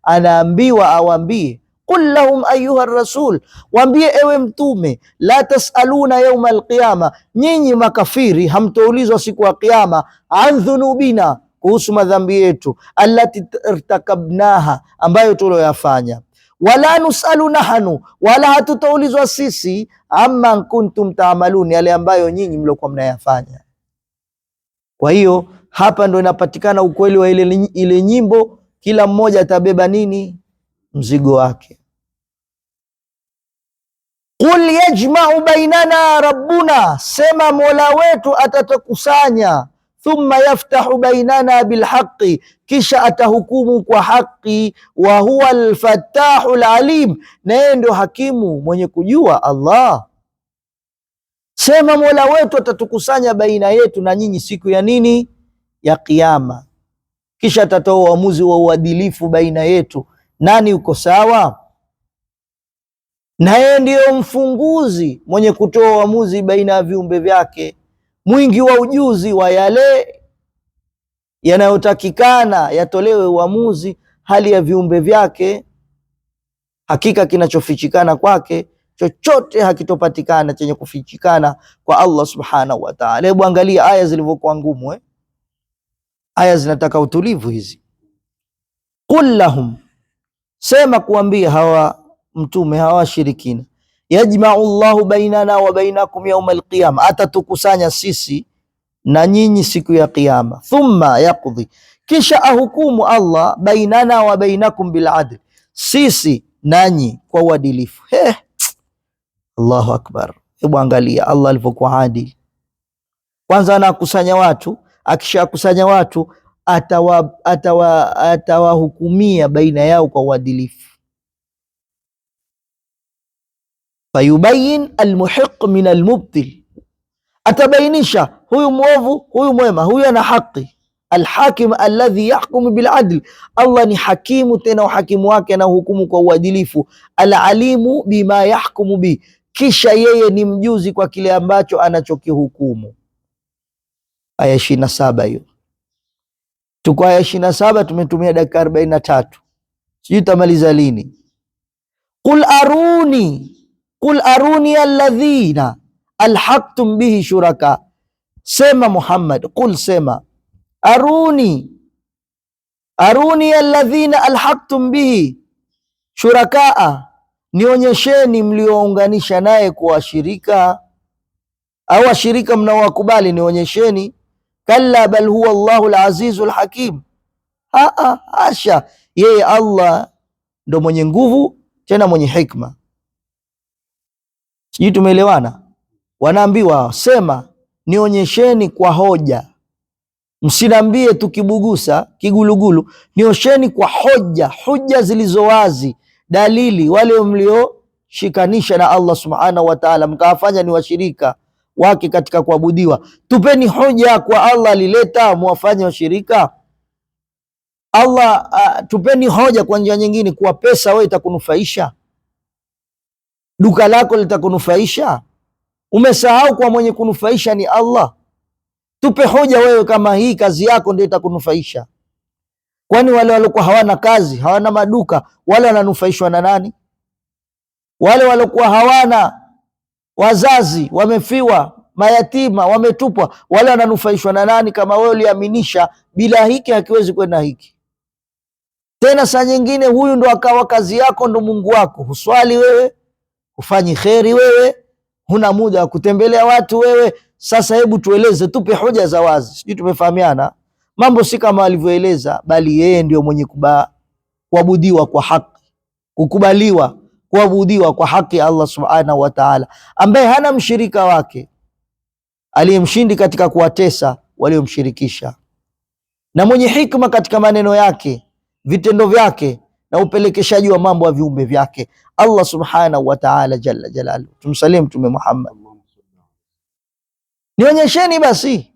Speaker 1: anaambiwa awambie, qul lahum ayuha rasul, waambie ewe Mtume, la tasaluna yauma alqiyama, nyinyi makafiri hamtaulizwa siku ya Kiyama, an dhunubina, kuhusu madhambi yetu, allati irtakabnaha, ambayo tuloyafanya, wala nusalu nahnu, wala hatutaulizwa sisi, amma kuntum taamalun, yale ambayo nyinyi mliokuwa mnayafanya. Kwa hiyo hapa ndo inapatikana ukweli wa ile nyimbo, kila mmoja atabeba nini? Mzigo wake. Qul yajma'u bainana rabbuna, sema Mola wetu atatukusanya, thumma yaftahu bainana bilhaqi, kisha atahukumu kwa haki, wa huwa alfattahu alalim, na yeye ndio hakimu mwenye kujua. Allah sema Mola wetu atatukusanya baina yetu na nyinyi siku ya nini? Ya Kiyama, kisha atatoa uamuzi wa uadilifu baina yetu, nani uko sawa, na yeye ndiyo mfunguzi mwenye kutoa uamuzi baina ya viumbe vyake, mwingi wa ujuzi wa yale yanayotakikana yatolewe uamuzi hali ya viumbe vyake. Hakika kinachofichikana kwake chochote hakitopatikana chenye kufichikana kwa Allah subhanahu wa ta'ala. Hebu angalia aya zilivyokuwa ngumu. Aya zinataka utulivu hizi. Qul lahum, sema kuambia hawa Mtume, hawa washirikina, yajma'u Allahu bainana wa bainakum yawma alqiyama, atatukusanya sisi na nyinyi siku ya Kiyama. Thumma yaqdi, kisha ahukumu Allah bainana wa bainakum bil adl, sisi nanyi kwa uadilifu. Allahu akbar. Hebu angalia Allah alivyokuwa adili. Kwanza anakusanya watu, akishakusanya watu atawahukumia baina yao kwa uadilifu. Fayubayin almuhiq min almubtil, atabainisha huyu mwovu, huyu mwema, huyu ana haki. Alhakim alladhi yahkumu biladl, Allah ni hakimu, tena uhakimu wake na hukumu kwa uadilifu. Alalimu bima yahkumu bi, kisha yeye ni mjuzi kwa kile ambacho anachokihukumu. Aya 27 hiyo. Tuko aya 27, tumetumia dakika 43, sijui tamaliza lini. Qul aruni alladhina alhaqtum bihi shuraka, sema Muhammad, qul sema, aruni alladhina alhaqtum bihi shurakaa, nionyesheni mliounganisha naye kwa washirika, au washirika mnaowakubali nionyesheni. Kalla bal huwa Allahu al-azizul hakim, hasha, yeye Allah ndo mwenye nguvu tena mwenye hikma. Sijui tumeelewana? Wanaambiwa sema nionyesheni kwa hoja, msinambie tukibugusa kigulugulu, niosheni kwa hoja zilizo wazi, dalili. Wale mlioshikanisha na Allah subhanahu wa ta'ala mkawafanya ni washirika wake katika kuabudiwa, tupeni hoja kwa Allah alileta muwafanye washirika. Allah tupeni hoja kwa njia nyingine, kuwa pesa wewe itakunufaisha, duka lako litakunufaisha. Umesahau kwa mwenye kunufaisha ni Allah. Tupe hoja wewe kama hii kazi yako ndio itakunufaisha. Kwani wale waliokuwa hawana kazi, hawana maduka, wale wananufaishwa na nani? Wale waliokuwa hawana wazazi, wamefiwa, mayatima, wametupwa, wale wananufaishwa na nani kama wewe uliaminisha bila hiki hakiwezi kwenda hiki? Tena saa nyingine huyu ndo akawa kazi yako, ndo Mungu wako. Huswali wewe, hufanyi kheri wewe, huna muda wa kutembelea watu wewe. Sasa hebu tueleze, tupe hoja za wazi. Sijui tumefahamiana. Mambo si kama alivyoeleza, bali yeye ndio mwenye kuabudiwa kwa haki, kukubaliwa kuabudiwa kwa haki Allah subhanahu wa ta'ala, ambaye hana mshirika wake, aliyemshindi katika kuwatesa waliomshirikisha, na mwenye hikma katika maneno yake, vitendo vyake na upelekeshaji wa mambo ya viumbe vyake, Allah subhanahu wa ta'ala jalla jalaluhu. Tumsalie Mtume Muhammad. Nionyesheni basi,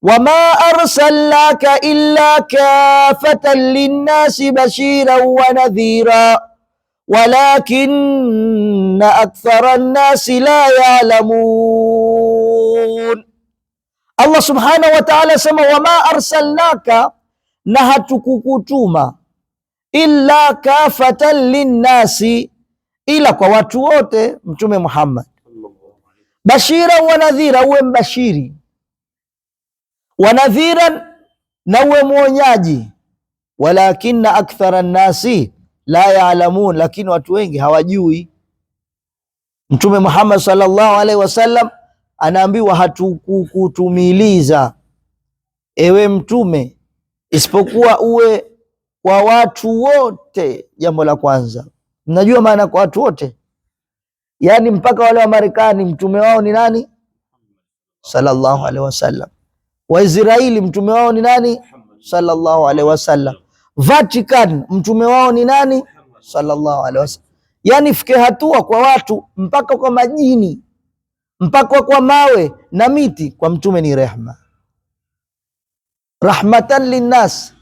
Speaker 1: wama arsalnaka illa kafatan linnasi bashiran wa nadhira walakinna akthara nnasi la ya'lamun. Allah subhanahu wa ta'ala asema wama arsalnaka, na hatukukutuma, illa kafatan linnasi, ila kwa watu wote, Mtume Muhammad, bashiran wa nadhira, uwe mbashiri, wa nadhiran, na uwe mwonyaji, walakinna akthara nnasi la ya'lamun, lakini watu wengi hawajui. Mtume Muhammad sallallahu alaihi wasallam anaambiwa hatukukutumiliza ewe mtume isipokuwa uwe kwa watu wote. Jambo la kwanza, mnajua maana kwa watu wote? Yani mpaka wale wa Marekani mtume wao ni nani? Sallallahu alaihi wasallam. Waisraeli mtume wao ni nani? Sallallahu alaihi wasallam. Vatican mtume wao ni nani? Sallallahu alaihi wasallam. Yani fike hatua kwa watu, mpaka kwa majini, mpaka kwa mawe na miti, kwa mtume ni rehma, rahmatan linnas,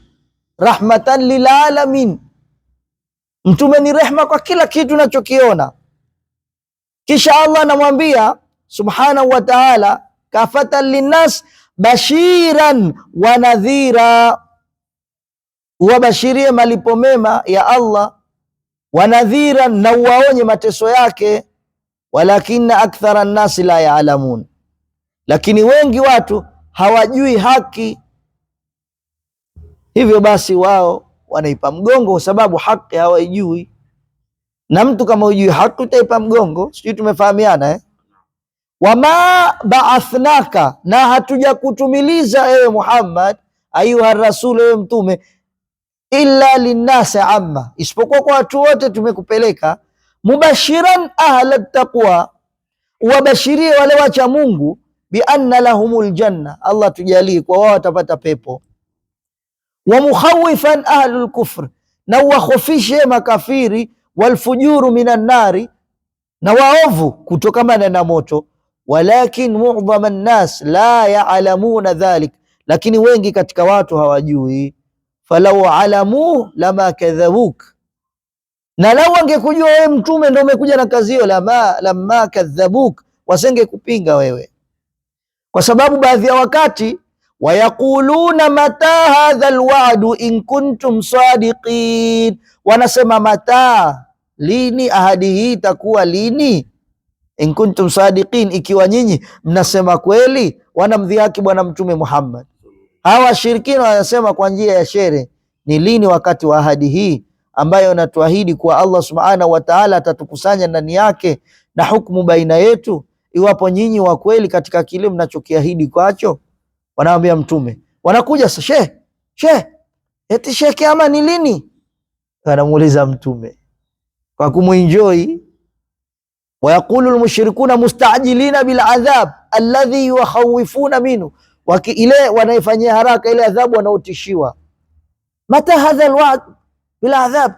Speaker 1: rahmatan lilalamin. Mtume ni rehma kwa kila kitu unachokiona. Kisha Allah anamwambia subhanahu wa ta'ala, kafatan linnas bashiran wa nadhira, uwabashirie malipo mema ya Allah, wa nadhiran, na uwaonye mateso yake, walakinna akthara nnasi la ya'lamun, lakini wengi watu hawajui haki. Hivyo basi wao wanaipa mgongo kwa sababu haki hawaijui, na mtu kama hujui haki utaipa mgongo. Sijui tumefahamiana eh? Wama ba'athnaka, na hatuja kutumiliza ewe Muhammad, ayuha rasul, ewe mtume, illa linnasi amma, isipokuwa kwa watu wote tumekupeleka, mubashiran ahla taqwa, wabashirie wale wacha Mungu, bi anna lahumul janna, Allah tujalie kwa wao watapata pepo, wa mukhawifan ahlul kufr, na wakhofishe makafiri, walfujuru minan nari, na waovu kutokamana na moto, walakin mu'dhama nnas la ya'lamuna dhalik, lakini wengi katika watu hawajui. Falau alamu lama kadhabuk, na lau wangekujua wewe mtume ndio umekuja na kazi hiyo, lama kadhabuk, wasenge kupinga wewe. Kwa sababu baadhi ya wakati wayaquluna mata hadha alwa'du in kuntum sadiqin, wanasema mata, lini ahadi hii itakuwa lini? In kuntum sadiqin, ikiwa nyinyi mnasema kweli. Wanamdhihaki bwana mtume Muhammad. Hawa washirikina wanasema kwa njia ya shere, ni lini wakati wa ahadi hii ambayo natuahidi kuwa Allah subhanahu wa ta'ala atatukusanya ndani yake na hukumu baina yetu, iwapo nyinyi wa kweli katika kile mnachokiahidi kwacho. Wanaambia mtume, wanakuja sasa, eti kiama ni lini? Wanamuuliza mtume kwa kumuenjoy. Wayaqulu almushrikuna mustajilina bil adhab alladhi yukhawifuna minhu, ile wanaifanyia haraka ile adhabu wanaotishiwa. Mata hadha alwa'd bil adhab,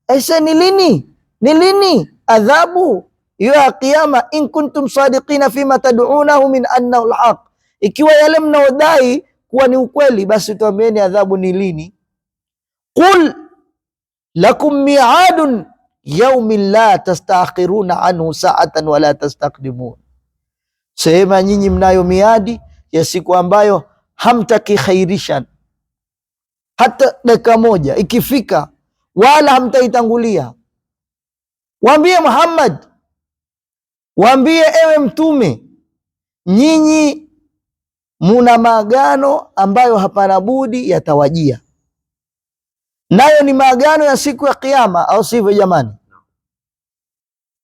Speaker 1: aisa ni lini adhabu hiyo ya kiyama? In kuntum sadiqina fima tad'unahu min annahu alhaq, ikiwa yale mnaodai kuwa ni ukweli, basi tuambieni adhabu ni lini. Qul lakum mi'adun yawmin la tastakhiruna anhu sa'atan wala tastaqdimun, sema nyinyi mnayo miadi ya siku ambayo hamtakikhairisha hata dakika moja ikifika, wala hamtaitangulia. Waambie Muhammad, waambie ewe mtume, nyinyi muna maagano ambayo hapana budi yatawajia, nayo ni maagano ya siku ya kiyama, au sivyo jamani?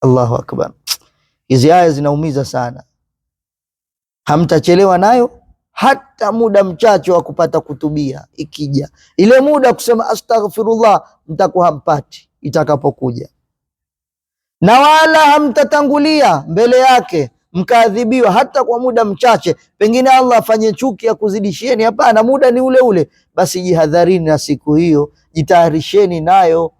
Speaker 1: Allahu akbar. Hizi aya zinaumiza sana. Hamtachelewa nayo hata muda mchache wa kupata kutubia. Ikija ile muda kusema astaghfirullah, mtakuwa hampati itakapokuja, na wala hamtatangulia mbele yake mkaadhibiwa hata kwa muda mchache, pengine Allah afanye chuki ya kuzidishieni. Hapana, muda ni ule ule. Basi jihadharini na siku hiyo, jitayarisheni nayo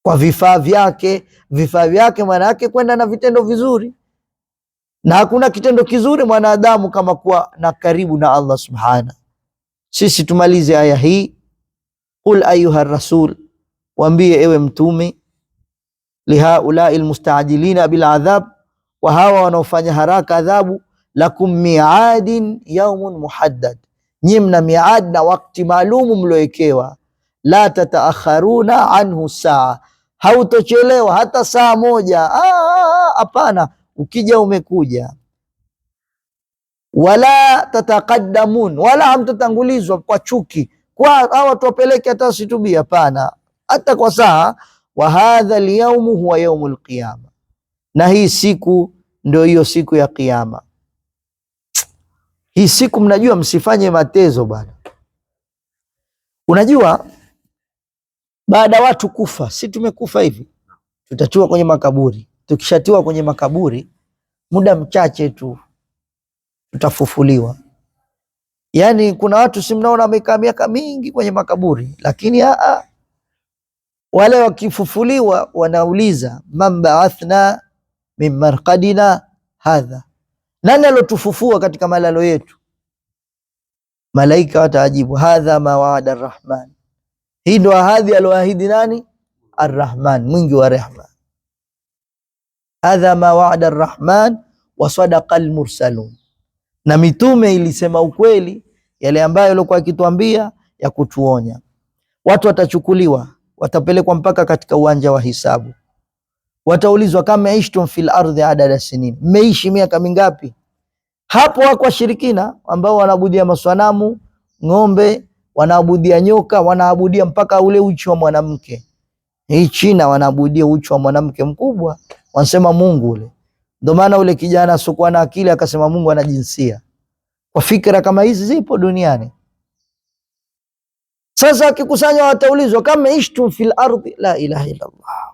Speaker 1: kwa vifaa vyake. Vifaa vyake maana yake kwenda na vitendo vizuri, na hakuna kitendo kizuri mwanadamu kama kuwa na karibu na Allah subhana. Sisi tumalize aya hii. Qul ayuha rasul, waambie ewe mtume, lihaulai almustajilina biladhab, wa hawa wanaofanya haraka adhabu, lakum miadin yaumun muhaddad, nyi mna miad na wakati maalumu mliowekewa, la tataakharuna anhu saa, hautochelewa hata saa moja. Hapana, ukija umekuja. Wala tataqaddamun, wala hamtatangulizwa kwa chuki, kwa hawa tuwapeleke hata wasitubia. Hapana, hata kwa saa. Wa hadha alyawmu huwa yaumul qiyama, na hii siku ndio hiyo siku ya Kiyama. Hii siku mnajua, msifanye matezo bana. Unajua baada watu kufa, si tumekufa hivi, tutatiwa kwenye makaburi. Tukishatiwa kwenye makaburi, muda mchache tu tutafufuliwa. Yani kuna watu si mnaona wamekaa miaka mingi kwenye makaburi, lakini wale wakifufuliwa wanauliza man ba'athna min marqadina hadha, nani alotufufua katika malalo yetu? Malaika watajibu hadha ma waada arrahman, hii ndo ahadi aloahidi nani? Arrahman, mwingi wa rehma. Hadha ma waada arrahman wa sadaqa almursalun, na mitume ilisema ukweli yale ambayo alikuwa akituambia ya kutuonya. Watu watachukuliwa, watapelekwa mpaka katika uwanja wa hisabu. Wataulizwa kama ishtum fil ardhi adada sinin, mmeishi miaka mingapi? Hapo wako washirikina ambao wanaabudia maswanamu, ng'ombe, wanaabudia nyoka, wanaabudia mpaka ule uchi wa mwanamke. Hii China wanaabudia uchi wa mwanamke mkubwa, wanasema Mungu ule. Ndio maana ule kijana asokuwa na akili akasema Mungu ana jinsia. Kwa fikra kama hizi zipo duniani. Sasa akikusanya wataulizwa kama ishtum fil ardhi, la ilaha illa Allah,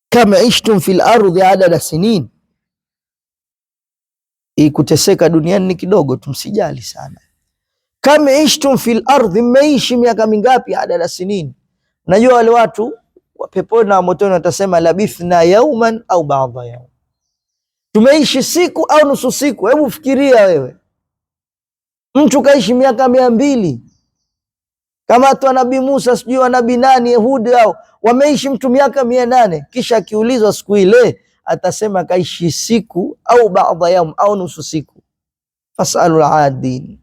Speaker 1: kama ishtum fil ardhi adada sinin. Kuteseka duniani ni kidogo, tumsijali sana. Kama ishtum fil ardhi, mmeishi miaka mingapi? Adada sinin. Najua wale watu wa peponi na motoni watasema labithna yauman au ba'dha yaum, tumeishi siku au nusu siku. Hebu fikiria wewe, mtu kaishi miaka 200 kama watu wa Nabii Musa, sijui wa Nabii nani, Yehudi hao wameishi mtu miaka 800, kisha akiulizwa siku ile atasema kaishi siku au ba'dha yaum au nusu siku. Fasalul adin.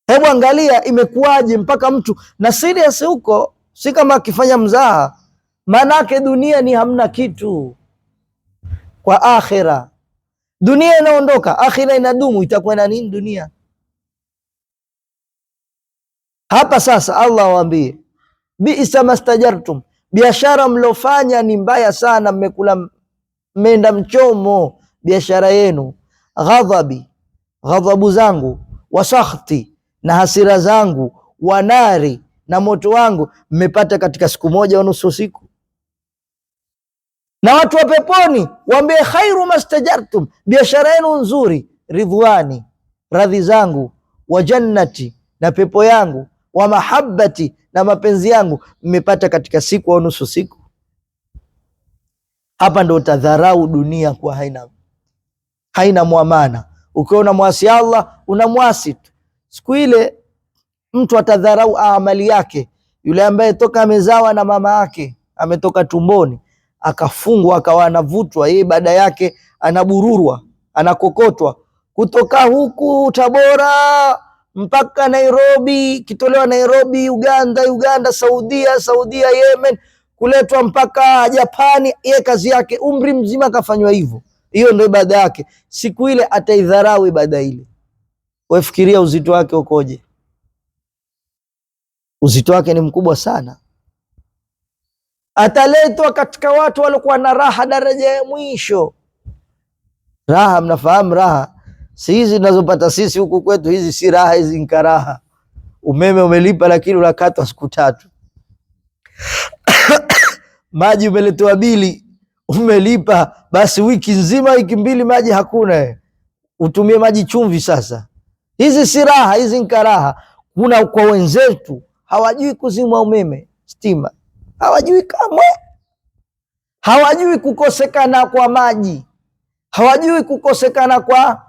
Speaker 1: Hebu angalia imekuwaje mpaka mtu na serious huko, si kama akifanya mzaha. Manake dunia ni hamna kitu kwa akhira. Dunia inaondoka, akhira inadumu. Itakuwa na nini dunia? Hapa sasa Allah waambie bi'sa mastajartum, biashara mlofanya ni mbaya sana, mmekula mmeenda mchomo biashara yenu. Ghadhabi, ghadhabu zangu, wasakhti, na hasira zangu, wanari, na moto wangu, mmepata katika siku moja au nusu siku. Na watu wa peponi waambie khairu mastajartum, biashara yenu nzuri, ridhwani, radhi zangu, wa jannati, na pepo yangu, wa mahabbati, na mapenzi yangu, mmepata katika siku au nusu siku. Hapa ndo utadharau dunia kwa haina muamana. Ukiona mwasi Allah unamwasi tu. Siku ile mtu atadharau amali yake. Yule ambaye toka amezawa na mama yake, ametoka tumboni, akafungwa, akawa anavutwa, yeye baada yake anabururwa, anakokotwa kutoka huku Tabora mpaka Nairobi, kitolewa Nairobi, Uganda, Saudia, Yemen, kuletwa mpaka Japani. Yeye kazi yake umri mzima kafanywa hivyo. Hiyo ndio ibada yake. Siku ile ataidharau ibada ile. Wewe fikiria uzito wake ukoje? uzito wake ni mkubwa sana. Ataletwa katika watu waliokuwa na raha daraja ya mwisho. Raha, mnafahamu raha si hizi tunazopata sisi huku kwetu, hizi si raha, hizi ni karaha. Umeme umelipa lakini unakatwa siku 3. Maji umeletewa bili, umelipa, basi wiki nzima, wiki 2 maji hakuna, utumie maji chumvi. Sasa hizi si raha, hizi ni karaha. Kuna kwa wenzetu hawajui kuzima umeme, stima hawajui kamwe, hawajui kukosekana kwa maji, hawajui kukosekana kwa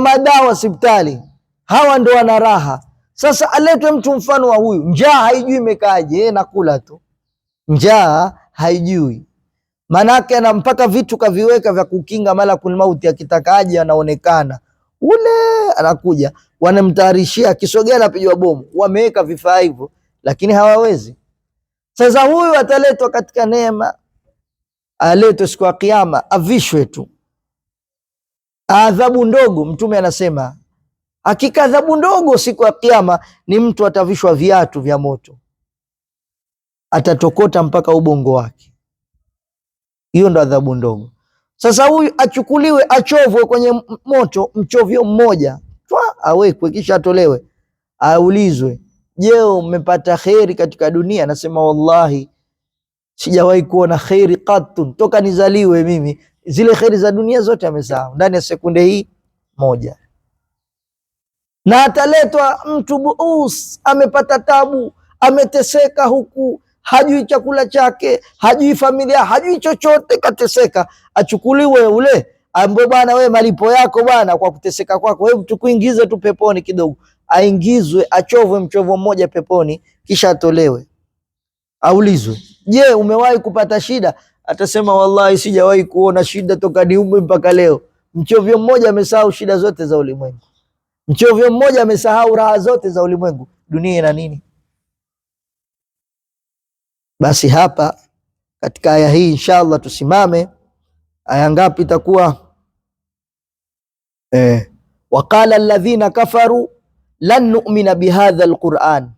Speaker 1: madawa hospitali. Hawa ndo wana raha. Sasa aletwe mtu mfano wa huyu, njaa haijui imekaaje, nakula tu, njaa haijui. Manake ana mpaka vitu kaviweka vya kukinga malakul mauti, akitakaje anaonekana ule, anakuja wanamtayarishia, akisogea anapigwa bomu. Wameweka vifaa hivyo, lakini hawawezi. Sasa huyu ataletwa katika neema, aletwe siku ya Kiyama, avishwe tu adhabu ndogo. Mtume anasema hakika adhabu ndogo siku ya Kiyama ni mtu atavishwa viatu vya moto, atatokota mpaka ubongo wake. Hiyo ndo adhabu ndogo. Sasa huyu achukuliwe, achovwe kwenye moto, mchovyo mmoja awekwe, kisha atolewe, aulizwe, je, umepata kheri katika dunia? Anasema wallahi sijawahi kuona kheri qatun, toka nizaliwe mimi. Zile kheri za dunia zote amesahau ndani ya sekunde hii moja. Na ataletwa mtu buus, amepata tabu, ameteseka huku, hajui chakula chake, hajui familia, hajui chochote, kateseka. Achukuliwe ule, ambaye bwana, wewe malipo yako bwana kwa kuteseka kwako, wewe tukuingize tu peponi kidogo. Aingizwe, achovwe mchovo mmoja peponi, kisha atolewe, aulizwe, je, umewahi kupata shida? Atasema wallahi sijawahi kuona shida toka niume mpaka leo. Mchovyo mmoja amesahau shida zote za ulimwengu, mchovyo mmoja amesahau raha zote za ulimwengu. Dunia ina nini? Basi hapa katika aya hii inshallah tusimame. Aya ngapi itakuwa? Waqala alladhina kafaru lan nu'mina bihadha alquran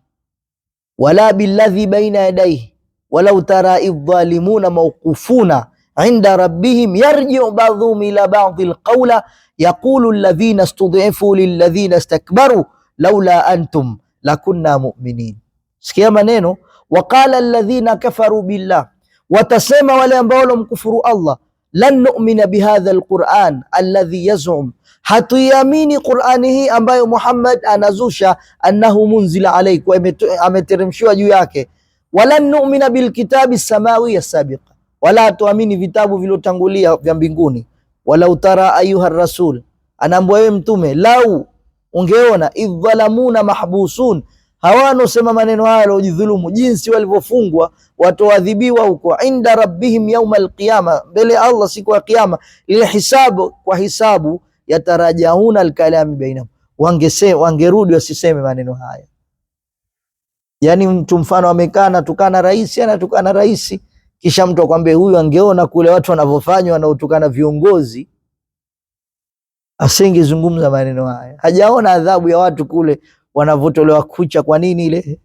Speaker 1: wala billadhi baina yadayhi walau tara idh-dhalimuna mawqufuna inda rabbihim yarji'u ba'dhum ila ba'dhi alqawla yaqulu alladhina istud'ifu lilladhina istakbaru laula antum lakunna mu'minin. Sikia maneno, waqala alladhina kafaru billah, watasema wale ambao wamkufuru Allah, lan nu'mina bihadha alquran alladhi yaz'um, hatuiamini Qur'ani hii ambayo Muhammad anazusha, annahu munzila alayk, ameteremshiwa juu yake. Walan nu'mina bilkitabi samawi as-sabiqa, wala hatuamini vitabu vilotangulia vya mbinguni. Walau tara ayuha rasul, anaambia wewe mtume, lau ungeona idhalamuna mahbusun, hawanosema maneno haya waliojidhulumu, jinsi walivyofungwa watoadhibiwa huko, inda rabbihim yawma alqiyama, mbele Allah siku ya Kiyama, lihisabu, kwa hisabu, yatarajauna alkalami bainahum, wangerudi wasiseme maneno haya. Yani mtu mfano amekaa anatukana rais, anatukana rais, kisha mtu akwambie huyu angeona kule watu wanavyofanywa wanaotukana viongozi, asingezungumza maneno haya. Hajaona adhabu ya watu kule wanavotolewa kucha. Kwa nini? Ile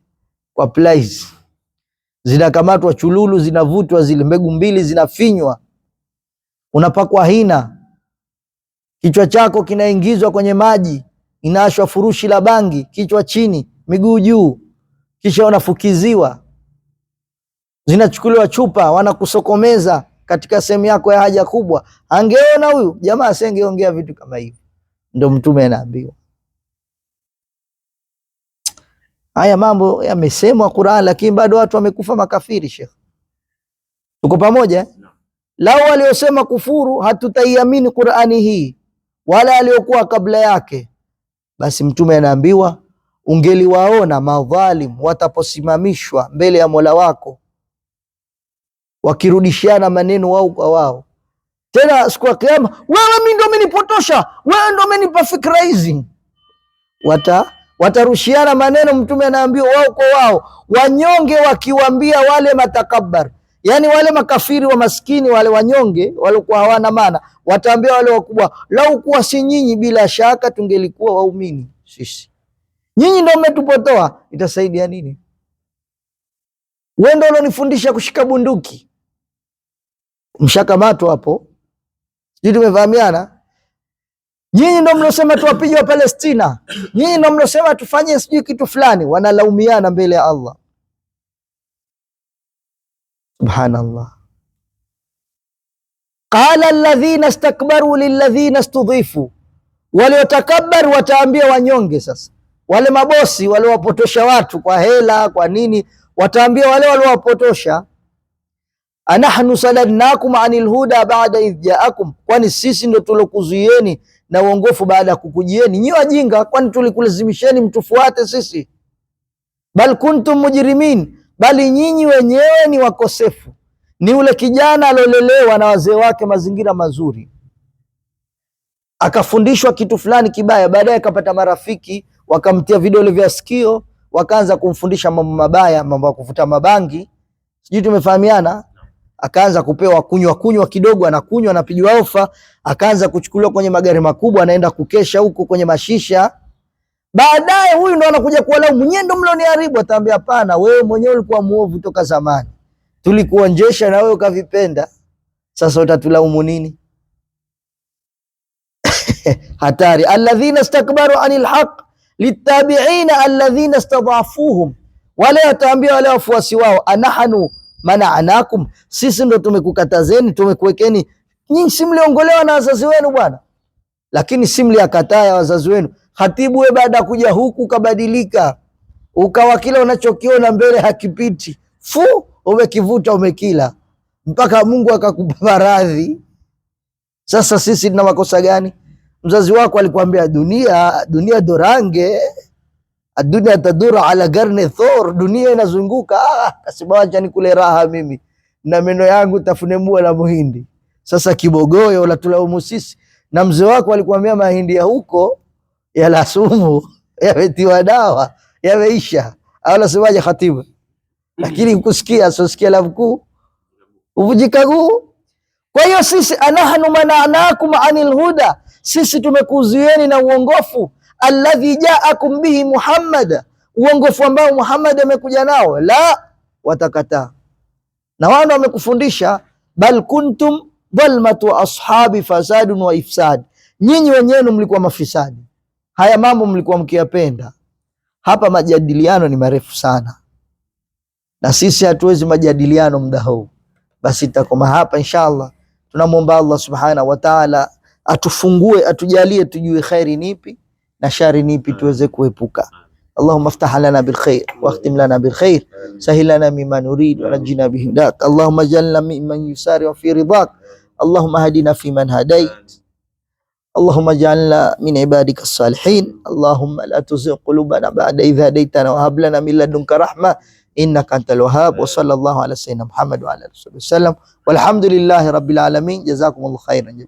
Speaker 1: kwa plies zinakamatwa chululu, zinavutwa zile mbegu 2 zinafinywa, unapakwa hina, kichwa chako kinaingizwa kwenye maji, inaashwa furushi la bangi, kichwa chini miguu juu, kisha unafukiziwa, zinachukuliwa chupa, wanakusokomeza katika sehemu yako ya haja kubwa. Angeona huyu jamaa asengeongea vitu kama hivi. Ndio mtume anaambiwa haya mambo yamesemwa Qur'an, lakini bado watu wamekufa makafiri. Sheikh, tuko pamoja? Lao waliosema kufuru hatutaiamini Qur'ani hii wala aliyokuwa kabla yake, basi mtume anaambiwa ungeliwaona madhalim wataposimamishwa mbele ya Mola wako wakirudishiana maneno wao kwa wao, tena siku ya Kiyama, wewe mimi ndio umenipotosha, wewe ndio umenipa fikra hizi, watarushiana maneno. Mtume anaambiwa wao kwa wao, wanyonge wakiwaambia wale matakabbar, yani wale makafiri wa maskini, wale wanyonge walikuwa hawana maana, wataambia wale wakubwa, lau kuwa si nyinyi bila shaka tungelikuwa waumini sisi, nyinyi ndio mmetupotoa, itasaidia nini? wewe ndio unanifundisha kushika bunduki. Mshakamatwa hapo. Sisi tumefahamiana. Nyinyi ndio mlosema tuwapige wa Palestina. Nyinyi ndio mlosema tufanye sijui kitu fulani. Wanalaumiana mbele ya Allah. Subhanallah. Qala alladhina istakbaru lilladhina istudhifu, waliotakabbaru wataambia wanyonge. Sasa wale mabosi waliowapotosha watu kwa hela kwa nini, wataambia wale waliowapotosha, anahnu saladnakum anil huda ba'da idh ja'akum, kwani sisi ndo tulokuzuieni na uongofu baada ya kukujieni. Nyinyi wajinga, kwani tulikulazimisheni mtufuate sisi? Bal kuntum mujrimin, bali nyinyi wenyewe ni wakosefu. Ni ule kijana alolelewa na wazee wake mazingira mazuri, akafundishwa kitu fulani kibaya, baadaye akapata marafiki wakamtia vidole vya sikio, wakaanza kumfundisha mambo mabaya, mambo ya kuvuta mabangi, sijui tumefahamiana. Akaanza kupewa kunywa kidogo, anakunywa, anapigwa ofa, akaanza kuchukuliwa kwenye magari makubwa, anaenda kukesha huko kwenye mashisha. Baadaye huyu ndo anakuja kuwalaumu, nyinyi ndo mlioniharibu. Ataambia hapana, wewe mwenyewe ulikuwa muovu toka zamani, tulikuonjesha na wewe ukavipenda, sasa utatulaumu nini? Hatari. Alladhina istakbaru anil haq litabi'ina alladhina istadhafuhum, wale wataambia wale wafuasi wao, anahnu mana'nakum, sisi ndo tumekukatazeni, tumekuwekeni nyinyi, si mliongolewa na wazazi wenu bwana, lakini si mliyakataa ya wazazi wenu. Khatibu, wewe baada kuja huku kabadilika, ukawa kila unachokiona mbele hakipiti, umekivuta umekila mpaka Mungu akakupa maradhi. Sasa sisi tuna makosa gani? Mzazi wako alikwambia dunia dorange, dunia tadura ala garne thor, dunia inazunguka. Kasema acha nikule raha mimi na meno yangu tafune mua na muhindi. Sasa kibogoyo la tulaumu sisi. Na mzee wako alikwambia mahindi ya huko yala sumu, yametiwa dawa, yameisha. Au nasemaje khatibu? Lakini ukusikia, sosikia la mkuu uvujika guu. Kwa hiyo sisi, anahnu mana'nakum anil huda, sisi tumekuzuieni na uongofu, alladhi ja'akum bihi Muhammad, uongofu ambao Muhammad amekuja nao. La, watakataa na wao wamekufundisha. Bal kuntum dhalmatu ashabi fasadun wa ifsad, nyinyi wenyewe mlikuwa mafisadi, haya mambo mlikuwa mkiyapenda. Hapa majadiliano ni marefu sana, na sisi hatuwezi majadiliano muda huu. Basi tutakoma hapa inshallah. Tunamwomba Allah subhanahu wa ta'ala atufungue, atujalie tujue khairi nipi na shari nipi tuweze kuepuka. Allahumma aftah lana bil khair wa akhtim lana bil khair, sahil lana mimma nurid wa najina bihudak. Allahumma jalna mimman yusari fi ridak. Allahumma hadina fi man hadait. Allahumma ij'alna min ibadika as-salihin. Allahumma la tuzigh qulubana ba'da idh hadaytana wa hab lana min ladunka rahma innaka antal wahhab. Wa sallallahu ala sayyidina Muhammad wa ala alihi wasallam. Walhamdulillahi rabbil alamin. Jazakumullahu khairan.